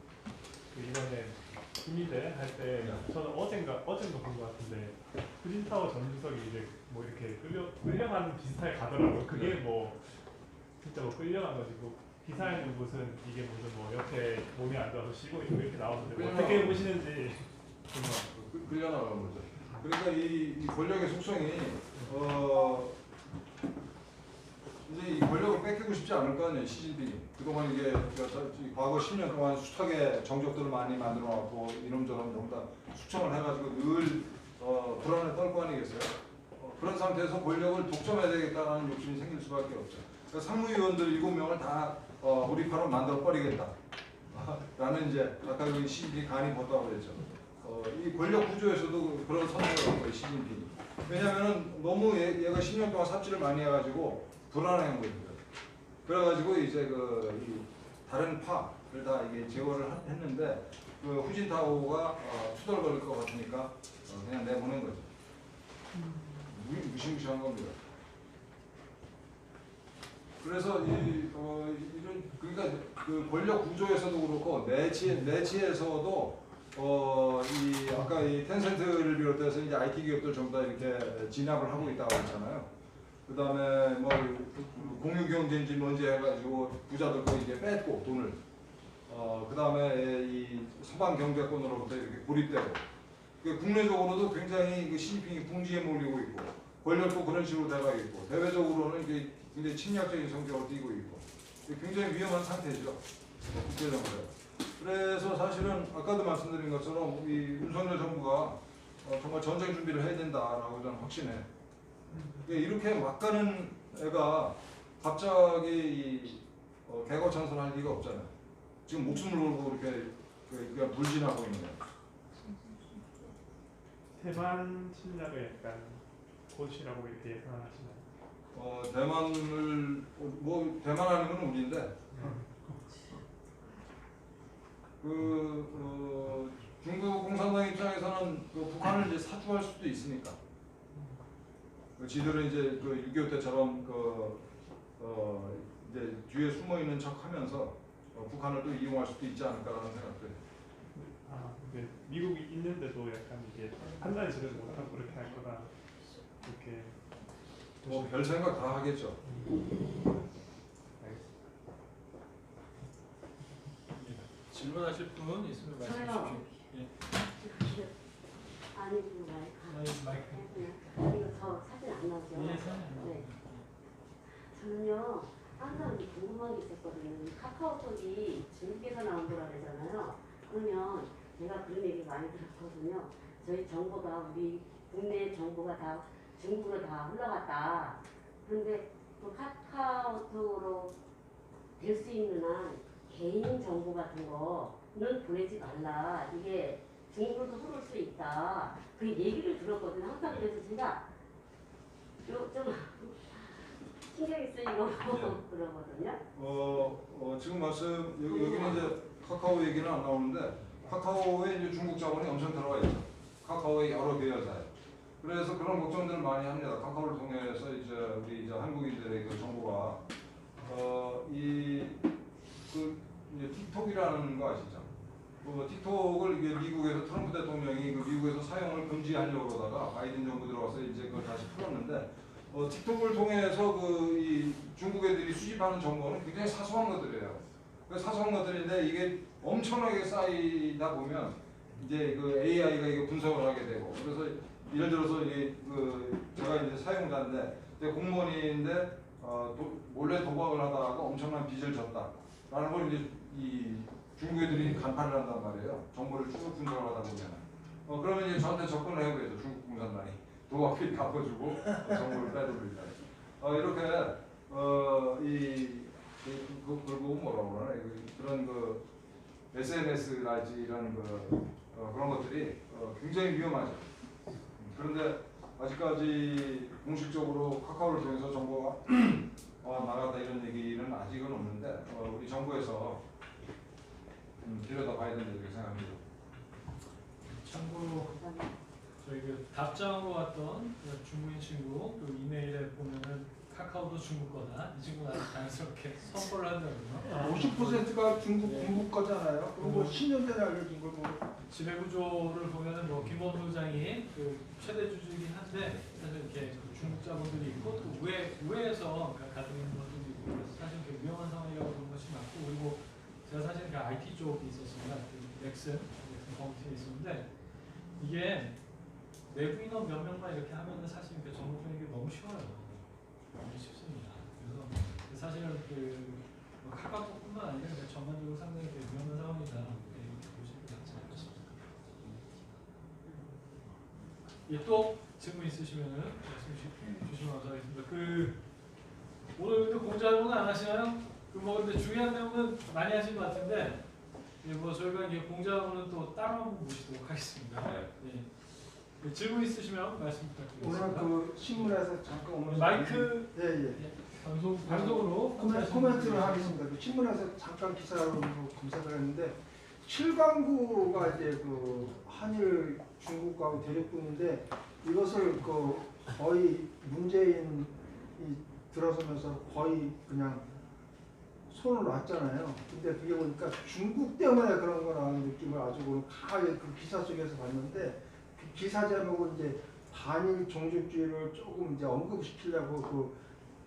이번에 국민대 할 때 저는 어젠가 본 것 같은데 후진타오 전주석이 이제 뭐 이렇게 끌려가는 비슷하게 가더라고요. 그게 뭐 진짜 뭐 끌려간 거지 뭐 기사에는 무슨 이게 무슨 뭐 옆에 몸이 안 좋아서 쉬고 있고 이렇게 나오는데 뭐 어떻게 보시는지 궁금합니다. 끌려나가는 거죠. 그러니까 이 권력의 속성이 이제 이 권력을 뺏기고 싶지 않을 거 아니에요, 시진핑이. 그동안 이게 과거 10년 동안 숱하게 정적들을 많이 만들어 놨고 이놈저놈 전부 다 숙청을 해가지고 늘 불안에 떨 거 아니겠어요? 그런 상태에서 권력을 독점해야 되겠다는 욕심이 생길 수밖에 없죠. 그러니까 상무위원들 7명을 다 우리 파로 만들어 버리겠다. 라는 이제 아까 그 시진핑이 간이 벗다고 그랬죠. 이 권력 구조에서도 그런 선택을 한 거예요, 시진핑이. 왜냐면은 너무 얘가 10년 동안 삽질을 많이 해가지고 불안해한 거예요. 그래가지고 이제 이 다른 파를 다 이게 제거를 했는데 그 후진타오가 투덜거릴 것 같으니까 그냥 내보낸 거죠. 무시무시한 겁니다. 그래서 이런 그러니까 그 권력 구조에서도 그렇고 내치에서도 이 아까 이 텐센트를 비롯해서 이제 IT 기업들 전부 다 이렇게 진압을 하고 있다고 했잖아요. 그 다음에 뭐 공유 경제인지 뭔지 해가지고 부자들 이제 뺏고 돈을 그 다음에 이 서방 경제권으로부터 이렇게 고립되고 국내적으로도 굉장히 그 시진핑이 궁지에 몰리고 있고 권력도 그런 식으로 돼가 있고 대외적으로는 이게 굉장히 침략적인 성격을 띠고 있고 굉장히 위험한 상태죠. 국제정세가. 그래서 사실은 아까도 말씀드린 것처럼 이 윤석열 정부가 정말 전쟁 준비를 해야 된다라고 저는 확신해요. 이렇게 막 가는 애가 갑자기 이 개거천선할 리가 없잖아요. 지금 목숨을 걸고 이렇게 불진하고 있는 거예요. 대만 침략을 약간 곧이라고 이렇게 예상하시나요? 대만을 대만 아니면 우리인데 중국 공산당 입장에서는 북한을 이제 사주할 수도 있으니까. 지들은 이제 6.25 때처럼 이제 뒤에 숨어 있는 척하면서 북한을 또 이용할 수도 있지 않을까라는 생각도 해요. 근데 미국이 있는데도 약간 이게 판단이 제대로 못하고 그렇게 할 거다 이렇게. 별 생각 다 하겠죠. 질문하실 분 있으면 말씀해 저요. 주십시오. 아니 그 마이크. 이거 저 사진 안 나오죠? 예, 사진 안 나와요. 네. 저는요 항상 궁금한 게 있었거든요. 카카오톡이 중국에서 나온 거라 그러잖아요. 그러면 제가 그런 얘기 많이 들었거든요. 저희 정보가 우리 국내 정보가 다 중국으로 다 흘러갔다. 그런데 그 카카오톡으로 될 수 있는 한 개인 정보 같은 거는 보내지 말라. 이게 중국으로도 흐를 수 있다. 그 얘기를 들었거든요. 항상 그래서 제가 좀 신경이 쓰이고 그러거든요. 지금 여기는 이제 카카오 얘기는 안 나오는데 카카오에 이제 중국 자본이 엄청 들어가 있죠. 카카오의 여러 계열사에. 그래서 그런 걱정들을 많이 합니다. 카카오를 통해서 이제 우리 이제 한국인들의 그 정보가 이제 틱톡이라는 거 아시죠? 틱톡을 이게 미국에서 트럼프 대통령이 미국에서 사용을 금지하려고 그러다가 바이든 정부 들어와서 이제 그걸 다시 풀었는데 틱톡을 통해서 이 중국 애들이 수집하는 정보는 굉장히 사소한 것들이에요. 사소한 것들인데 이게 엄청나게 쌓이다 보면 이제 AI가 이게 분석을 하게 되고 그래서 예를 들어서 이게 제가 이제 사용자인데 공무원인데 몰래 도박을 하다가 엄청난 빚을 졌다라는 걸 이제 이 중국 애들이 간파를 한단 말이에요. 정보를 쭉 분석을 하다 보면. 그러면 이제 저한테 접근을 해보죠. 중국 공산당이. 도박비 갚아주고 정보를 빼돌린다. 이렇게 그걸 보고 뭐라고 그러나 그런 SNS랄지 이런 그런 것들이 굉장히 위험하죠. 그런데 아직까지 공식적으로 카카오를 통해서 정보가 나갔다 이런 얘기는 아직은 없는데 우리 정부에서 들여다봐야 된다 이렇게 생각합니다. 참고로 저희 답장으로 왔던 중국인 친구 이메일에 보면은 카카오도 중국 거다. 이 친구는 아주 자연스럽게 선포를 한다거든요. 50%가 중국 공급 거잖아요. 그리고 10년 전에 알려준 걸 뭐. 지배 구조를 보면은 김원호 회장이 최대 주주이긴 한데 사실 이렇게 중국 자본들이 있고 또 우회에서 가지고 있는 것들도 있고 그래서 사실 위험한 상황이라고 보는 것이 쪽이 있었습니다. 그 넥슨 검증이 있었는데 이게 내부 인원 몇 명만 이렇게 하면은 사실 이렇게 정보 분석이 너무 쉬워요. 너무 쉽습니다. 그래서 사실은 뭐 카카오톡뿐만 아니라 전반적으로 상당히 위험한 상황이다. 이렇게 보시는 게 맞지 않을까 싶습니다. 예, 또 질문 있으시면은 말씀 주시면 감사하겠습니다. 오늘 공지하고는 안 하시나요? 뭐 근데 중요한 내용은 많이 하신 것 같은데 뭐 저희가 이제 공지하고는 또 따로 한번 모시도록 하겠습니다. 예. 질문 있으시면 말씀 부탁드리겠습니다. 오늘 그 신문에서 잠깐 오늘 마이크 예예 방송으로 코멘트를 하겠습니다. 그 신문에서 잠깐 기사로 검색을 했는데 7강구가 이제 그 한일 중국하고 대립군인데 이것을 그 거의 문재인이 들어서면서 거의 그냥 손을 놨잖아요. 근데 그게 보니까 중국 때문에 그런 거라는 느낌을 아주 강하게 그 기사 속에서 봤는데 그 기사 제목은 이제 반일 종족주의를 조금 이제 언급시키려고 그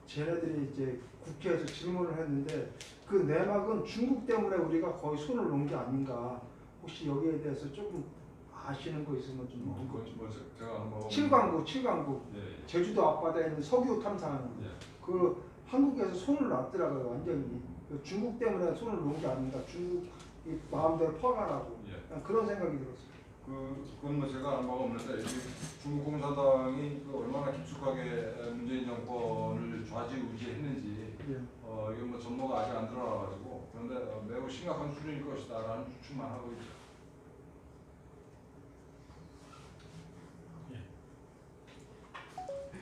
쟤네들이 이제 국회에서 질문을 했는데 그 내막은 중국 때문에 우리가 거의 손을 놓은 게 아닌가. 혹시 여기에 대해서 조금 아시는 거 있으면 좀 제가 한번 7강구 예. 제주도 앞바다에 있는 석유 탐사하는 예. 그 한국에서 손을 놨더라고요. 완전히 그 중국 때문에 손을 놓은 게 아닌가. 중국이 마음대로 퍼가라고 예. 그런 생각이 들었어요. 그건 뭐 제가 알 바가 없는데 중국 공산당이 얼마나 깊숙하게 문재인 정권을 좌지우지했는지 예. 이건 뭐 전모가 아직 안 드러나가지고 그런데 매우 심각한 수준일 것이다라는 추측만 하고 있죠.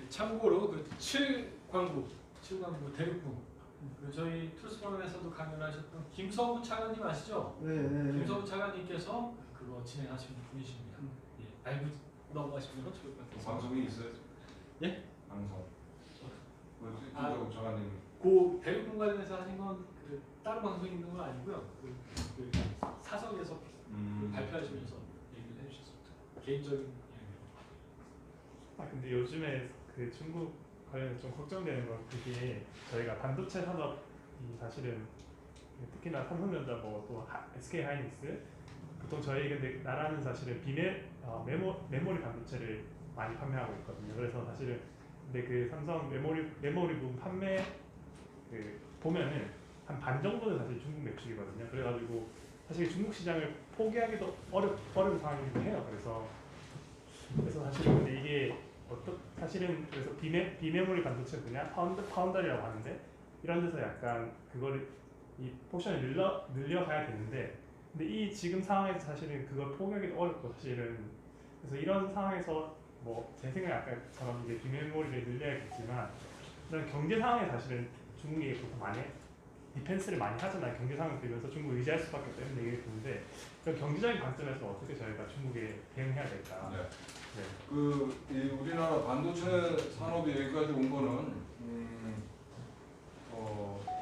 참고로 그 7광부 대륙부 저희 투스포럼에서도 강연을 하셨던 김서부 차관님 아시죠? 네. 김서부 차관님께서 그거 진행하시는 분이십니다. 예, 알고 넘어가시면 좋을 것 같아요. 방송이 있어요? 예? 방송. 아, 김서부 차관님. 그 대륙군 관련해서 하신 건 다른 방송에 있는 건 아니고요. 그 사석에서 발표하시면서 얘기를 해주셨습니다. 개인적인 이야기. 근데 요즘에 그 중국 관련해서 좀 걱정되는 건 그게 저희가 반도체 산업이 사실은 특히나 삼성전자 뭐 또 SK 하이닉스 보통 저희 근데 나라는 사실은 메모리 반도체를 많이 판매하고 있거든요. 그래서 사실은 근데 그 삼성 메모리 부분 판매 보면은 한 반 정도는 사실 중국 매출이거든요. 그래가지고 사실 중국 시장을 포기하기도 어려운 상황이기도 해요. 그래서 사실은 근데 이게 사실은 그래서 비메모리 반도체 분야 파운더리라고 하는데 이런 데서 약간 이 포션을 늘려가야 되는데 근데 이 지금 상황에서 사실은 그걸 포기하기도 어렵고 사실은 그래서 이런 상황에서 뭐 제 생각에 아까처럼 이제 비메모리를 늘려야겠지만 이런 경제 상황에 사실은 중국이 보통 많이 디펜스를 많이 하잖아요. 경제 상황 들면서 중국 의지할 수밖에 없다는 얘기를 듣는데 그런 경제적인 관점에서 어떻게 저희가 중국에 대응해야 될까? 네. 우리나라 반도체 산업이 여기까지 온 거는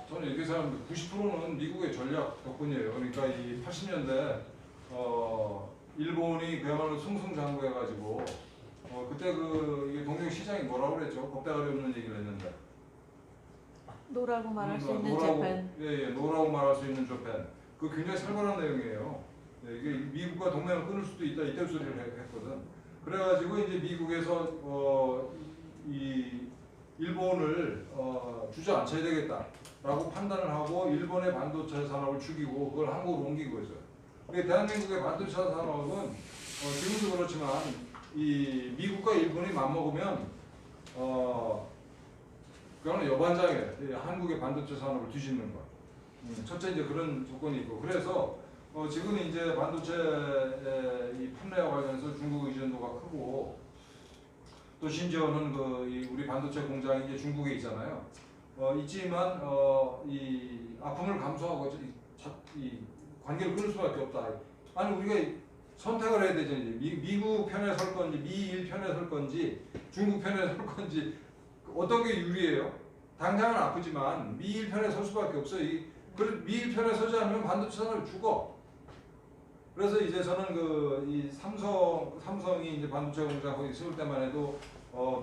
저는 이렇게 생각합니다. 90%는 미국의 전략 덕분이에요. 그러니까 이 80년대 일본이 그야말로 승승장구해가지고 그때 이게 동경 시장이 뭐라고 그랬죠? 겁대가리 없는 얘기를 했는데. 노라고 말할 수 있는 재팬. 예, 노라고 말할 수 있는 재팬. 그 굉장히 살벌한 내용이에요. 예, 이게 미국과 동맹을 끊을 수도 있다 이때 소리를 했거든. 그래가지고 이제 미국에서 이 일본을 주저앉혀야 되겠다라고 판단을 하고 일본의 반도체 산업을 죽이고 그걸 한국으로 옮긴 거죠. 그러니까 대한민국의 반도체 산업은 지금도 그렇지만 이 미국과 일본이 맞먹으면 그거는 여반장이에요. 한국의 반도체 산업을 뒤집는 거. 첫째 이제 그런 조건이 있고 그래서 지금 이제 반도체 이 판매와 관련해서 중국 의존도가 크고 또 심지어는 우리 반도체 공장이 이제 중국에 있잖아요. 있지만 이 아픔을 감수하고 이 관계를 끊을 수밖에 없다. 아니 우리가 선택을 해야 되죠. 이제 미국 편에 설 건지 미일 편에 설 건지 중국 편에 설 건지 어떤 게 유리해요? 당장은 아프지만 미일 편에 설 수밖에 없어요. 미일 편에 서지 않으면 반도체 산업이 죽어. 그래서 이제 저는 이 삼성이 이제 반도체 공장 거기 세울 때만 해도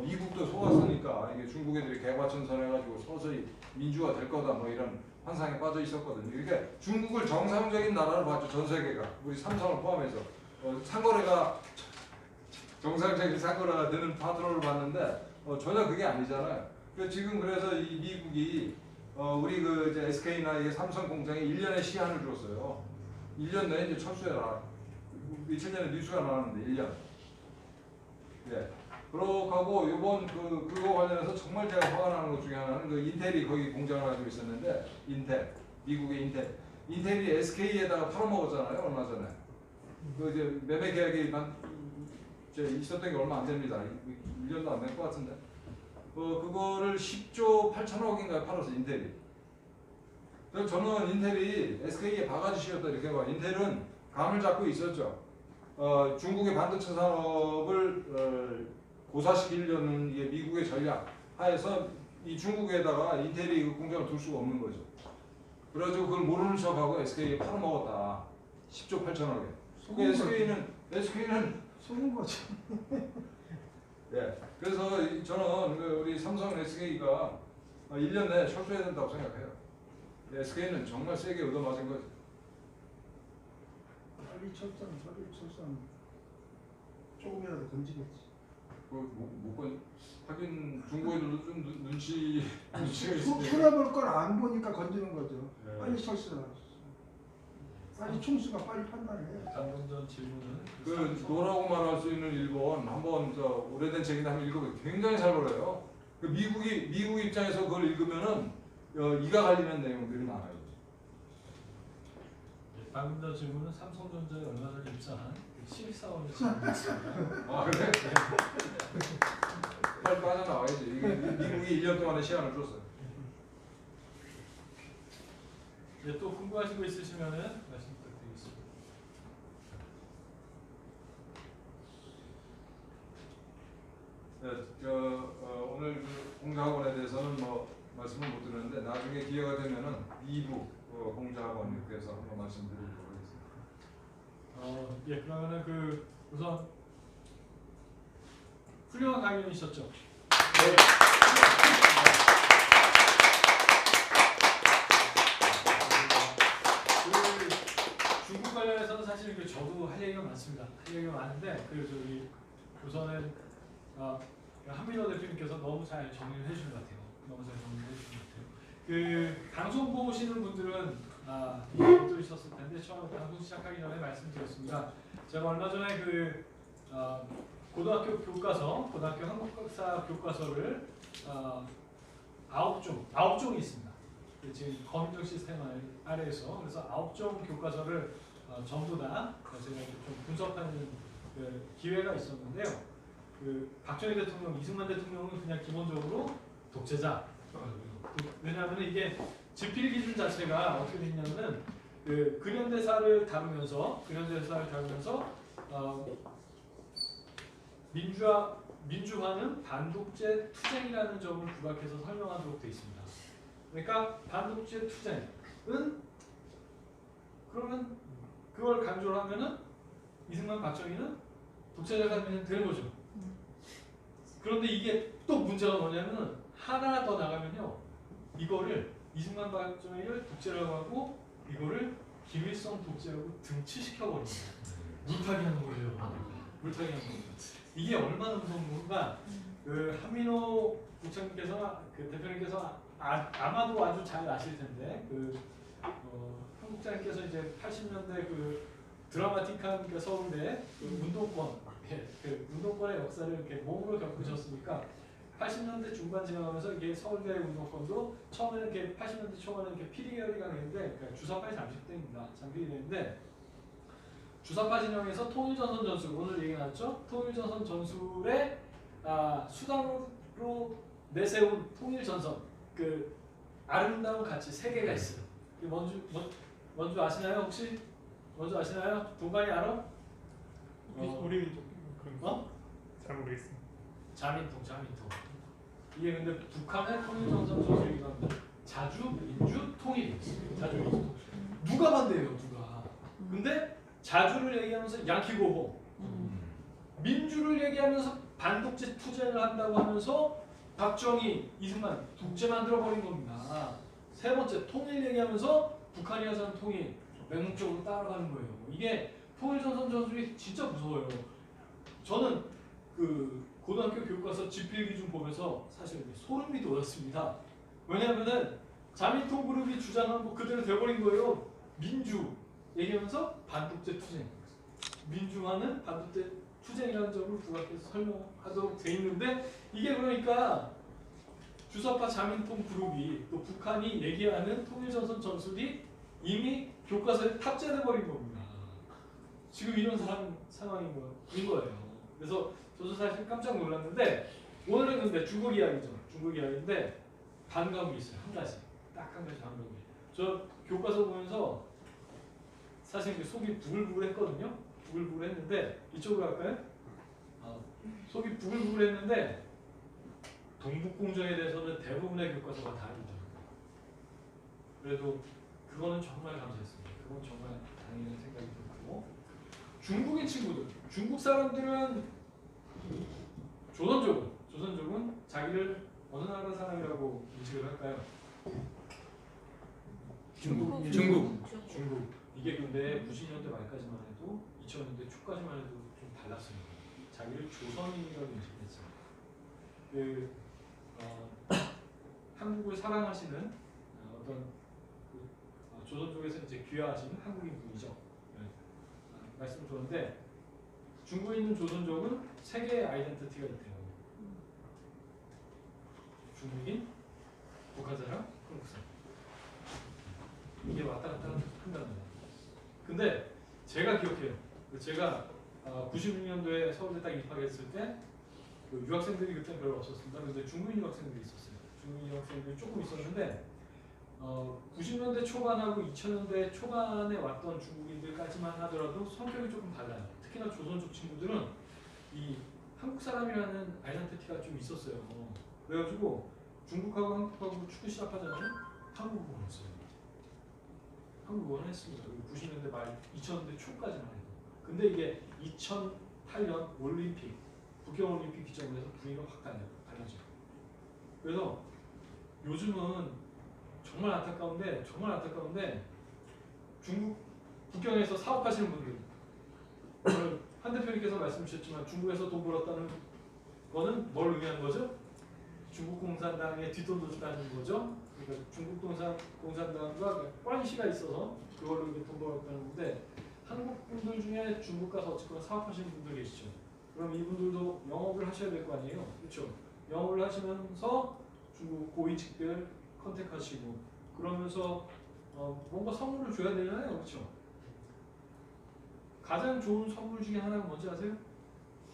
미국도 속았으니까 이게 중국 애들이 개과천선해가지고 서서히 민주화 될 거다 뭐 이런 환상에 빠져 있었거든요. 이게 중국을 정상적인 나라로 봤죠. 전 세계가 우리 삼성을 포함해서 상거래가 정상적인 상거래가 되는 파트너를 봤는데 전혀 그게 아니잖아요. 지금 그래서 이 미국이 우리 그 이제 SK나 이게 삼성 공장에 1년의 시한을 줬어요. 1년 내에 이제 철수해라. 며칠 전에 뉴스가 나왔는데 1년. 예. 그렇고 하고 이번 그거 관련해서 정말 제가 화가 나는 것 중에 하나는 그 인텔이 거기 공장을 가지고 있었는데 인텔 미국의 인텔이 SK에다가 팔아먹었잖아요 얼마 전에. 그 이제 매매 계약이 있었던 게 얼마 안 됩니다. 1년도 안 된 것 같은데. 그거를 10조 8천억인가 팔았어 인텔이. 그래서 저는 인텔이 SK의 바가지시였다 이렇게 봐. 인텔은 감을 잡고 있었죠. 중국의 반도체 산업을 고사시키려는 이게 미국의 전략 하에서 이 중국에다가 인텔이 그 공장을 둘 수가 없는 거죠. 그래가지고 그걸 모르는 척하고 SK에 팔아먹었다. 10조 8천억에. SK는 속은 거죠. 예. 그래서 저는 우리 삼성 SK가 1년 내에 철수해야 된다고 생각해요. SK는 정말 세게 얻어맞은 거죠. 빨리 철수하면 조금이라도 건지겠지. 하긴 중국에도 좀 눈치가 있으니까. 손해볼 걸 안 보니까 건지는 거죠. 네. 빨리 철수하라. 빨리 총수가 빨리 판단을 해. 방금 전 질문은 그 노라고 말할 수 있는 일본 한번 오래된 책이나 한번 읽어보면 굉장히 잘 벌어요. 그 미국 입장에서 그걸 읽으면은 이가 갈리는 내용들이 많아요. 방금 전 질문은 삼성전자에 얼마 전에 입사한 신입사원의 질문이었습니다. 아 그래? 빨리 빠져나와야지. 미국이 1년 동안의 시간을 줬어요. 네, 또 궁금하신 거 있으시면은 말씀 부탁드리겠습니다. 네, 오늘 그 공자학원에 대해서는 뭐 말씀을 못 드렸는데 나중에 기회가 되면은 2부 공자학원 이렇게 해서 한번 말씀드리도록 하겠습니다. 예, 그러면은 우선 훌륭한 강연이셨죠? 네. 중국 관련해서는 사실 저도 할 얘기가 많습니다. 할 얘기가 많은데 우선은 한민호 대표님께서 너무 잘 정리를 해주신 것 같아요. 너무 잘 정리를 해주신 것 같아요. 방송 보시는 분들은 못 들으셨을 텐데 처음 방송 시작하기 전에 말씀드렸습니다. 제가 얼마 전에 고등학교 교과서, 고등학교 한국사 교과서를 9종이 있습니다. 지금 검정 시스템 아래에서 그래서 9종 교과서를 전부 다 제가 좀 분석하는 기회가 있었는데요. 박정희 대통령, 이승만 대통령은 그냥 기본적으로 독재자. 왜냐하면 이게 집필 기준 자체가 어떻게 됐냐면은 근현대사를 다루면서 민주화는 반독재 투쟁이라는 점을 부각해서 설명하도록 되어 있습니다. 그러니까 반독재 투쟁은 그러면 그걸 강조를 하면은 이승만, 박정희는 독재자가 되는 거죠. 그런데 이게 또 문제가 뭐냐면은 하나 더 나가면요, 이거를 이승만, 박정희를 독재라고 하고 이거를 김일성 독재라고 등치시켜 버립니다. 물타기 하는 거예요. 물타기 하는 거예요. 이게 얼마나 무서운 건가? 한민호 부총님께서 대표님께서 아마도 아주 잘 아실 텐데 한국장님께서 이제 80년대 드라마틱한 서울대 운동권의 역사를 이렇게 몸으로 겪으셨으니까 80년대 중반 지나가면서 이게 서울대 운동권도 처음에는 이렇게 80년대 초반에 이렇게 피리 계열이 강했는데 그러니까 주사파의 잠식대입니다. 잠식이 되는데 주사파 진영에서 통일전선 전술, 오늘 얘기 나왔죠? 통일전선 전술의 수단으로 내세운 통일전선, 아름다운 가치 3개가 있어요. 뭔지 아시나요? 혹시? 뭔지 아시나요? 동간이 알아? 우리 민족 잘 모르겠습니다. 자민통. 이게 근데 북한의 통일전선 전술이기도 합니다. 자주, 민주, 통일. 자주, 민주, 통일. 누가 반대해요? 누가? 근데 자주를 얘기하면서 양키고고 민주를 얘기하면서 반독재 투쟁을 한다고 하면서 박정희, 이승만 독재 만들어버린 겁니다. 세 번째 통일 얘기하면서 북한이 하자는 통일 맹목적으로 따라가는 거예요. 이게 통일전선 전술이 진짜 무서워요. 저는 그 고등학교 교과서 집필기준 보면서 사실 소름이 돋았습니다. 왜냐하면은 자민통 그룹이 주장한 거 그대로 돼버린 거예요. 민주 얘기하면서 반독재 투쟁. 민주화는 반독재 투쟁이라는 점을 부각해서 설명하도록 돼 있는데 이게 그러니까 주사파 자민통 그룹이 또 북한이 얘기하는 통일전선 전술이 이미 교과서에 탑재돼 버린 겁니다. 지금 이런 상황인 거예요. 그래서 저도 사실 깜짝 놀랐는데 오늘은 근데 중국 이야기죠. 중국 이야기인데 반가운 게 있어요. 한 가지. 딱 한 가지 반가운 게. 저 교과서 보면서 사실 속이 부글부글했거든요. 부글부글했는데 이쪽으로 갈까요? 속이 부글부글했는데 동북공정에 대해서는 대부분의 교과서가 다르죠. 그래도 그거는 정말 감사했습니다. 그건 정말 다행이라는 생각이 들고 중국인 친구들, 중국 사람들은 조선족은 자기를 어느 나라 사람이라고 인식을 할까요? 중국. 이게 근데 90년대 말까지만 해도 2000년대 초까지만 해도 좀 달랐습니다. 자기를 조선인이라고 인식했어요. 한국을 사랑하시는 어떤 조선족에서 이제 귀화하신 한국인 분이죠. 말씀을 드렸는데 중국에 있는 조선족은 세 개의 아이덴티티가 있대요. 중국인, 북한 사람, 한국 사람. 이게 왔다 갔다 한다는 거예요. 근데 제가 기억해요. 제가 96년도에 서울대 딱 입학했을 때 유학생들이 그때 별로 없었습니다. 근데 중국인 유학생들이 있었어요. 중국인 유학생들이 조금 있었는데 90년대 초반하고 2000년대 초반에 왔던 중국인들까지만 하더라도 성격이 조금 달라요. 특히나 조선족 친구들은 이 한국 사람이라는 아이덴티티가 좀 있었어요. 그래가지고 중국하고 한국하고 축구 시작하자면 한국어를 했어요. 한국어를 했습니다. 90년대 말 2000년대 초까지만 해도. 근데 이게 2008년 올림픽, 북경올림픽 기점으로 해서 분위기가 확 달라져요. 그래서 요즘은 정말 안타까운데 중국 북경에서 사업하시는 분들 오늘 한 대표님께서 말씀 주셨지만 중국에서 돈 벌었다는 거는 뭘 의미하는 거죠? 중국 공산당에 뒷돈도 준다는 거죠. 그러니까 중국 공산당과 관시가 있어서 그걸로 돈 벌었다는 건데 한국 분들 중에 중국 가서 어쨌거나 사업하시는 분들 계시죠. 그럼 이분들도 영업을 하셔야 될 거 아니에요, 그렇죠? 영업을 하시면서 중국 고위직들 컨택하시고 그러면서 뭔가 선물을 줘야 되잖아요, 그렇죠? 가장 좋은 선물 중에 하나가 뭔지 아세요?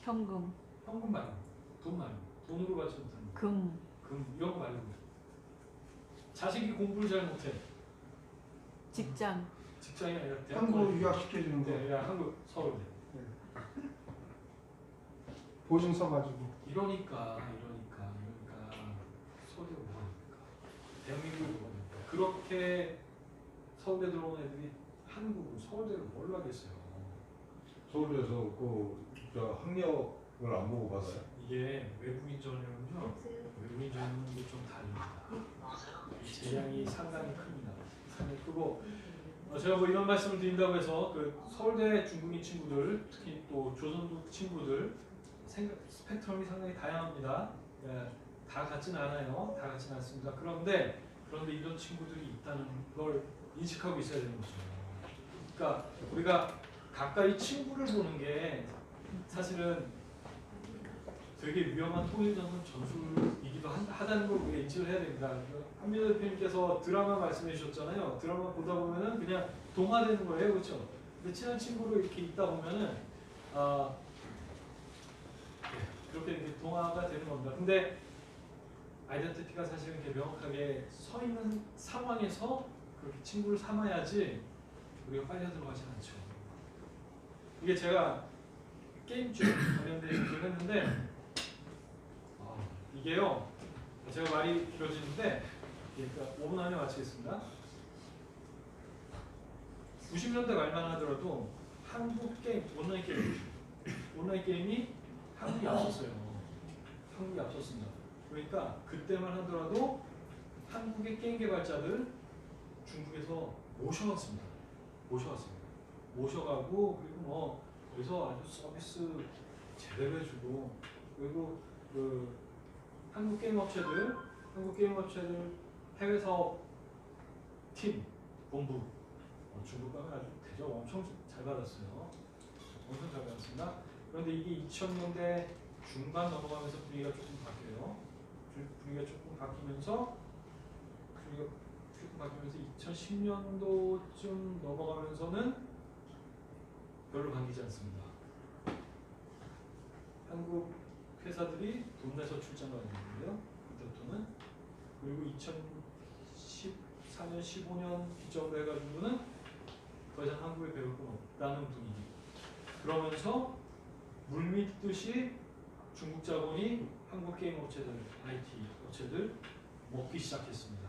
현금, 현금 말고, 돈 말고, 돈으로 받지 못하는 거. 금, 이런 거 말고. 자식이 공부를 잘 못해. 직장이 아니라 한국으로 유학시켜주는 거. 네, 한국 서울대. 보증서 가지고. 이러니까 서울대가 뭐합니까? 대한민국이 뭐합니까? 그렇게 서울대 들어온 애들이 서울대를 뭘 하겠어요? 서울에서 저 학력을 안 보고 봤어요. 이게 외국인 전형은요. 외국인 전형은 좀 다릅니다. 재량이 상당히 큽니다. 상당히 크고 제가 뭐 이런 말씀을 드린다고 해서 그 서울대 중국인 친구들 특히 또 조선족 친구들 스펙트럼이 상당히 다양합니다. 다 같지는 않아요. 다 같지는 않습니다. 그런데 이런 친구들이 있다는 걸 인식하고 있어야 되는 거죠. 그러니까 우리가 가까이 친구를 보는 게 사실은 되게 위험한 통일전선 전술이기도 하다는 걸 우리가 인지를 해야 됩니다. 한민호 대표님께서 드라마 말씀해 주셨잖아요. 드라마 보다 보면은 그냥 동화되는 거예요, 그렇죠? 근데 친한 친구로 이렇게 있다 보면은 그렇게 이렇게 동화가 되는 겁니다. 근데 아이덴티티가 사실은 이렇게 명확하게 서 있는 상황에서 그렇게 친구를 삼아야지 우리가 빨려 들어가지 않죠. 이게 제가 게임주 관련된 얘기를 했는데 이게요. 제가 말이 길어지는데 그러니까 5분 안에 마치겠습니다. 90년대 말만 하더라도 한국 게임, 온라인 게임이 한국이 앞섰어요. 한국이 앞섰습니다. 그러니까 그때만 하더라도 한국의 게임 개발자들 중국에서 모셔왔습니다. 모셔가고 그리고 뭐 거기서 아주 서비스 제대로 해주고 그리고 그 한국 게임 업체들 해외 사업 팀 본부 중국 가면 아주 대접 엄청 잘 받았어요. 엄청 잘 받았습니다. 그런데 이게 2000년대 중반 넘어가면서 분위기가 조금 바뀌어요. 분위기가 조금 바뀌면서 2010년도쯤 넘어가면서는 별로 반기지 않습니다. 한국 회사들이 돈 내서 출장을 하는데요. 그때부터는 그리고 2014년, 15년 기점으로 해가지고는 더 이상 한국에 배울 건 없다는 분위기. 그러면서 물밀듯이 중국 자본이 한국 게임 업체들, IT 업체들 먹기 시작했습니다.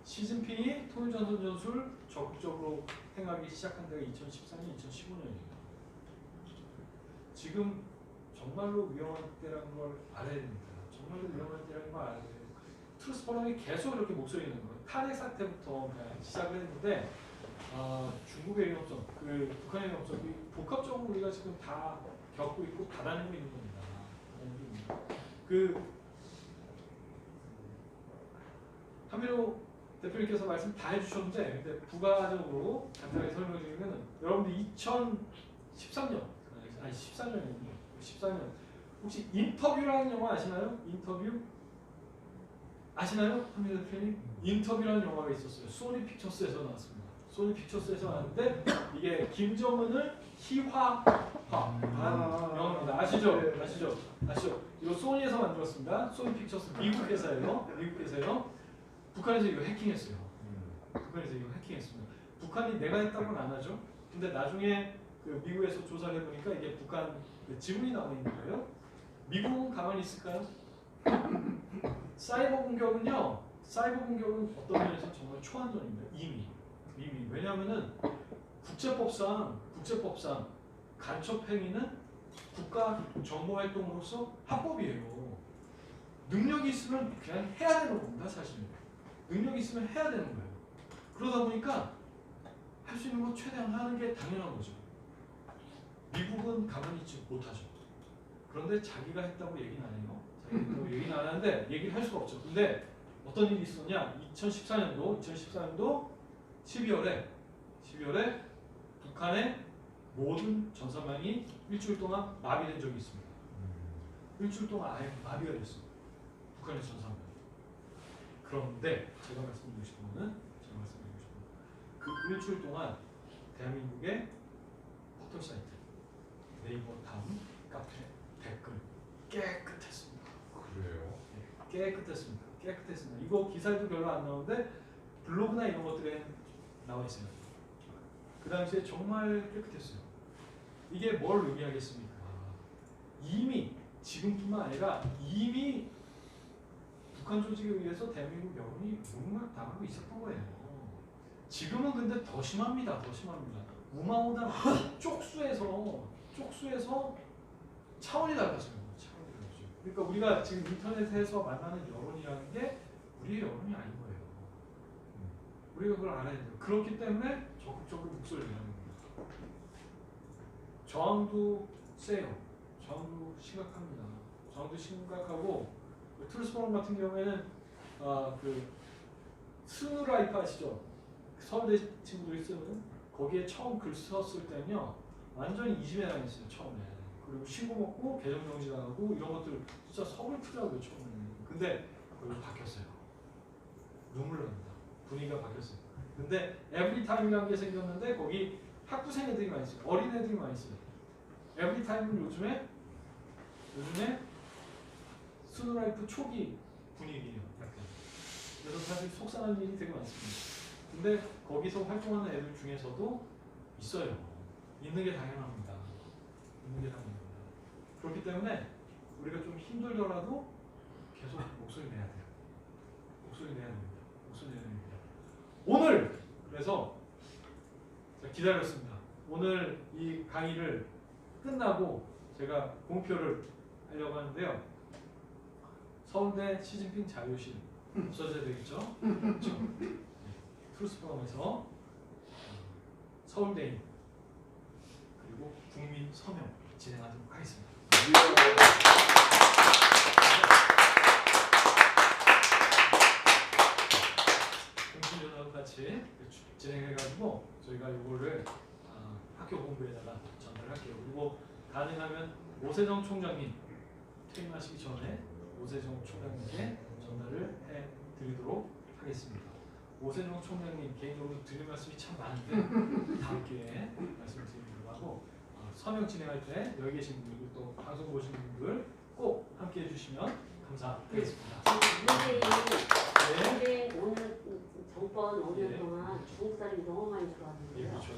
시진핑이 통일전선 전술 적극적으로 행하기 시작한 데가 2014년, 2015년입니다. 지금 정말로 위험한 때라는 걸 알아야 됩니다. 정말로 위험한 때라는 걸 알아야 돼요. 트루스 포럼이 계속 이렇게 목소리 내는 거예요. 탄핵 사태부터 시작을 했는데 중국의 위험성, 북한의 위험성, 복합적으로 우리가 지금 다 겪고 있고 받아내고 있는 겁니다. 한민호 대표님께서 말씀 다 해주셨는데 근데 부가적으로 간단하게 설명드리면 여러분들 2013년 아니 14년 혹시 인터뷰라는 영화 아시나요? 인터뷰? 아시나요? 한민호 대표님? 인터뷰라는 영화가 있었어요. 소니 픽처스에서 나왔습니다. 소니 픽처스에서 나왔는데 이게 김정은을 희화화한 영화입니다. 아시죠? 이거 소니에서 만들었습니다. 소니 픽처스 미국 회사예요. 북한에서 이거 해킹했어요. 북한이 내가 했다고는 안 하죠. 근데 나중에 미국에서 조사를 해보니까 이게 북한 지문이 나와 있는 거예요. 미국은 가만히 있을까요? 사이버 공격은 어떤 면에서 정말 초안전입니다. 이미 왜냐하면은 국제법상 간첩 행위는 국가 정보 활동으로서 합법이에요. 능력이 있으면 그냥 해야 되는 겁니다. 사실 능력이 있으면 해야 되는 거예요. 그러다 보니까 할 수 있는 거 최대한 하는 게 당연한 거죠. 미국은 가만히 있지 못하죠. 그런데 자기가 했다고 얘기는 안 해요. 얘기는 안 하는데 얘기를 할 수가 없죠. 근데 어떤 일이 있었냐? 2014년도 12월에 북한의 모든 전산망이 일주일 동안 마비된 적이 있습니다. 일주일 동안 아예 마비가 됐어요. 북한의 전산망. 그런데 제가 말씀드리고 싶은 거는 그 일주일 동안 대한민국의 포털 사이트, 네이버 다음, 카페, 댓글 깨끗했습니다. 그래요? 깨끗했습니다. 이거 기사도 별로 안 나오는데 블로그나 이런 것들에 나와 있어요. 그 당시에 정말 깨끗했어요. 이게 뭘 의미하겠습니까? 이미 지금뿐만 아니라 이미 북한 조직에 의해서 대한민국 여론이 묵락당하고 있었던 거예요. 지금은 근데 더 심합니다. 우마보다 쪽수에서 차원이 달라져요. 그러니까 우리가 지금 인터넷에서 만나는 여론이라는 게 우리의 여론이 아닌 거예요. 우리가 그걸 알아야 돼요. 그렇기 때문에 적극적으로 목소리를 내는 겁니다. 저항도 세요. 저항도 심각합니다. 저항도 심각하고 트루스 포럼 같은 경우에는 스누라이프 아시죠? 서울대 친구들이 쓰는 거기에 처음 글 썼을 때는요 완전히 이심에 당했어요. 처음에. 그리고 신고 먹고 계정 정지당하고 이런 것들 진짜 서글프더라고요. 처음에는. 근데 그걸 바뀌었어요. 눈물 납니다. 분위기가 바뀌었어요. 근데 에브리타임이라는 게 생겼는데 거기 학부생 애들이 많이 있어요. 어린 애들이 많이 있어요. 에브리타임은 요즘에 스누라이프 초기 분위기예요. 약간. 그래서 사실 속상한 일이 되게 많습니다. 근데 거기서 활동하는 애들 중에서도 있어요. 있는 게 당연합니다. 그렇기 때문에 우리가 좀 힘들더라도 계속 목소리 내야 돼요. 목소리 내야 됩니다. 오늘 그래서 기다렸습니다. 오늘 이 강의를 끝나고 제가 공표를 하려고 하는데요. 서울대 시진핑 자료실 없어져야 되겠죠? 그렇죠? 크루스포럼에서 서울대인 그리고 국민 서명 진행하도록 하겠습니다. 공신전하고 같이 진행해가지고 저희가 이거를 학교 본부에다가 전달할게요. 그리고 가능하면 오세정 총장님 퇴임하시기 전에 오세정 총장님께 전달을 해드리도록 하겠습니다. 오세정 총장님 개인적으로 드릴 말씀이 참 많은데 다음 기회에 말씀드리도록 하고 서명 진행할 때 여기 계신 분들 또 방송 보시는 분들 꼭 함께 해주시면 감사하겠습니다. 근데 오늘 정권 5년 네. 동안 중국 사람이 너무 많이 예, 들어왔는데요. 그렇죠.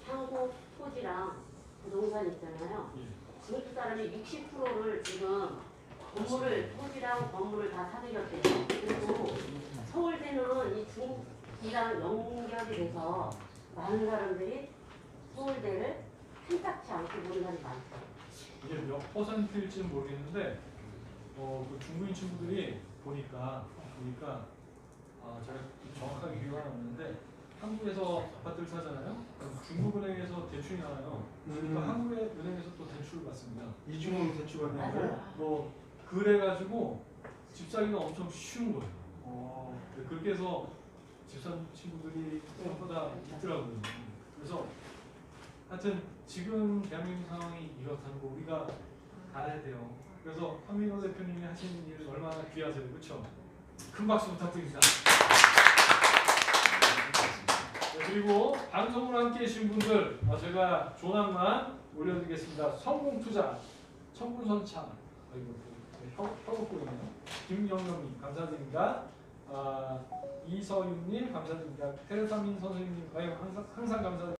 한국 토지랑 부동산 있잖아요. 예. 중국 사람이 60%를 지금 건물을 토지랑 건물을 다 사들였대요. 그리고 서울대는 이 중국이랑 연결이 돼서 많은 사람들이 서울대를 탐탁치 않게 보는 사람이 많죠. 이게 몇 %일지는 모르겠는데 그 중국인 친구들이 보니까 제가 정확하게 기억은 없는데 한국에서 아파트를 사잖아요. 그럼 중국은행에서 대출이 나와요. 그러니까 한국의 은행에서 또 대출을 받습니다. 이중으로 대출받는 거예요? 뭐 그래가지고 집 사기가 엄청 쉬운 거예요. 그렇게 해서 집산 친구들이 생각보다 있더라고요. 그래서 하여튼 지금 대한민국 상황이 이렇다는 거 우리가 알아야 돼요. 그래서 황민호 대표님이 하시는 일 얼마나 귀하세요, 그렇죠? 큰 박수 부탁드립니다. 네, 그리고 방송으로 함께 해주신 분들 제가 조남만 올려드리겠습니다. 성공투자, 청군선창, 혀곡국이네요. 김영명님 감사드립니다. 이서윤님 감사드립니다. 테레사민 선생님 항상 감사드립니다.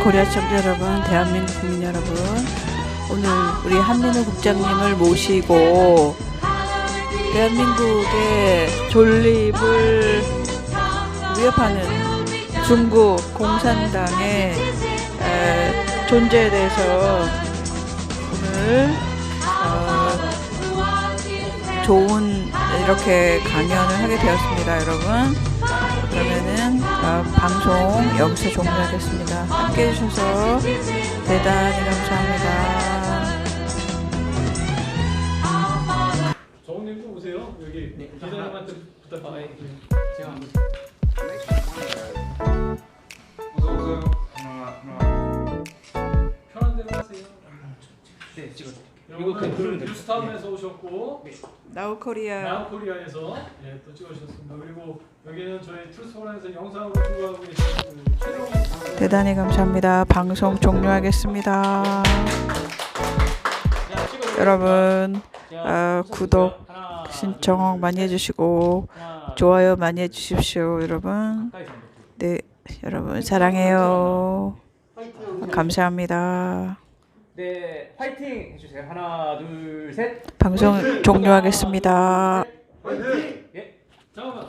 코리아 시청자 여러분, 대한민국 국민 여러분, 오늘 우리 한민호 국장님을 모시고 대한민국의 존립을 위협하는 중국 공산당의 존재에 대해서 오늘 좋은 이렇게 강연을 하게 되었습니다, 여러분. 그러면은 방송 여기서 종료하겠습니다. 함께 해주셔서 대단히 감사합니다. 정훈님도 오세요. 여기 기자님한테 부탁드립니다. 제가 어서 오세요. 하나. 편한 대로 하세요. 네 찍어드릴게요. 이거 뉴스타운에서 오셨고 나우코리아 나우코리아에서 예, 또 찍으셨습니다. 그리고 여기는 저희 트루스홀에서 영상으로 공부하고 계신 그 최종 대단히 감사합니다. 방송 종료하겠습니다. 여러분 구독 신청 많이 해주시고 좋아요 많이 해주십시오. 여러분 네 여러분 사랑해요. 감사합니다. 네, 화이팅 해주세요. 하나, 둘, 셋. 방송 종료하겠습니다. 잠깐만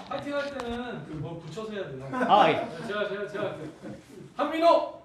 파이팅 할 때는 그 뭐 붙여서 해야 돼요. 아, 예. 제가 한민호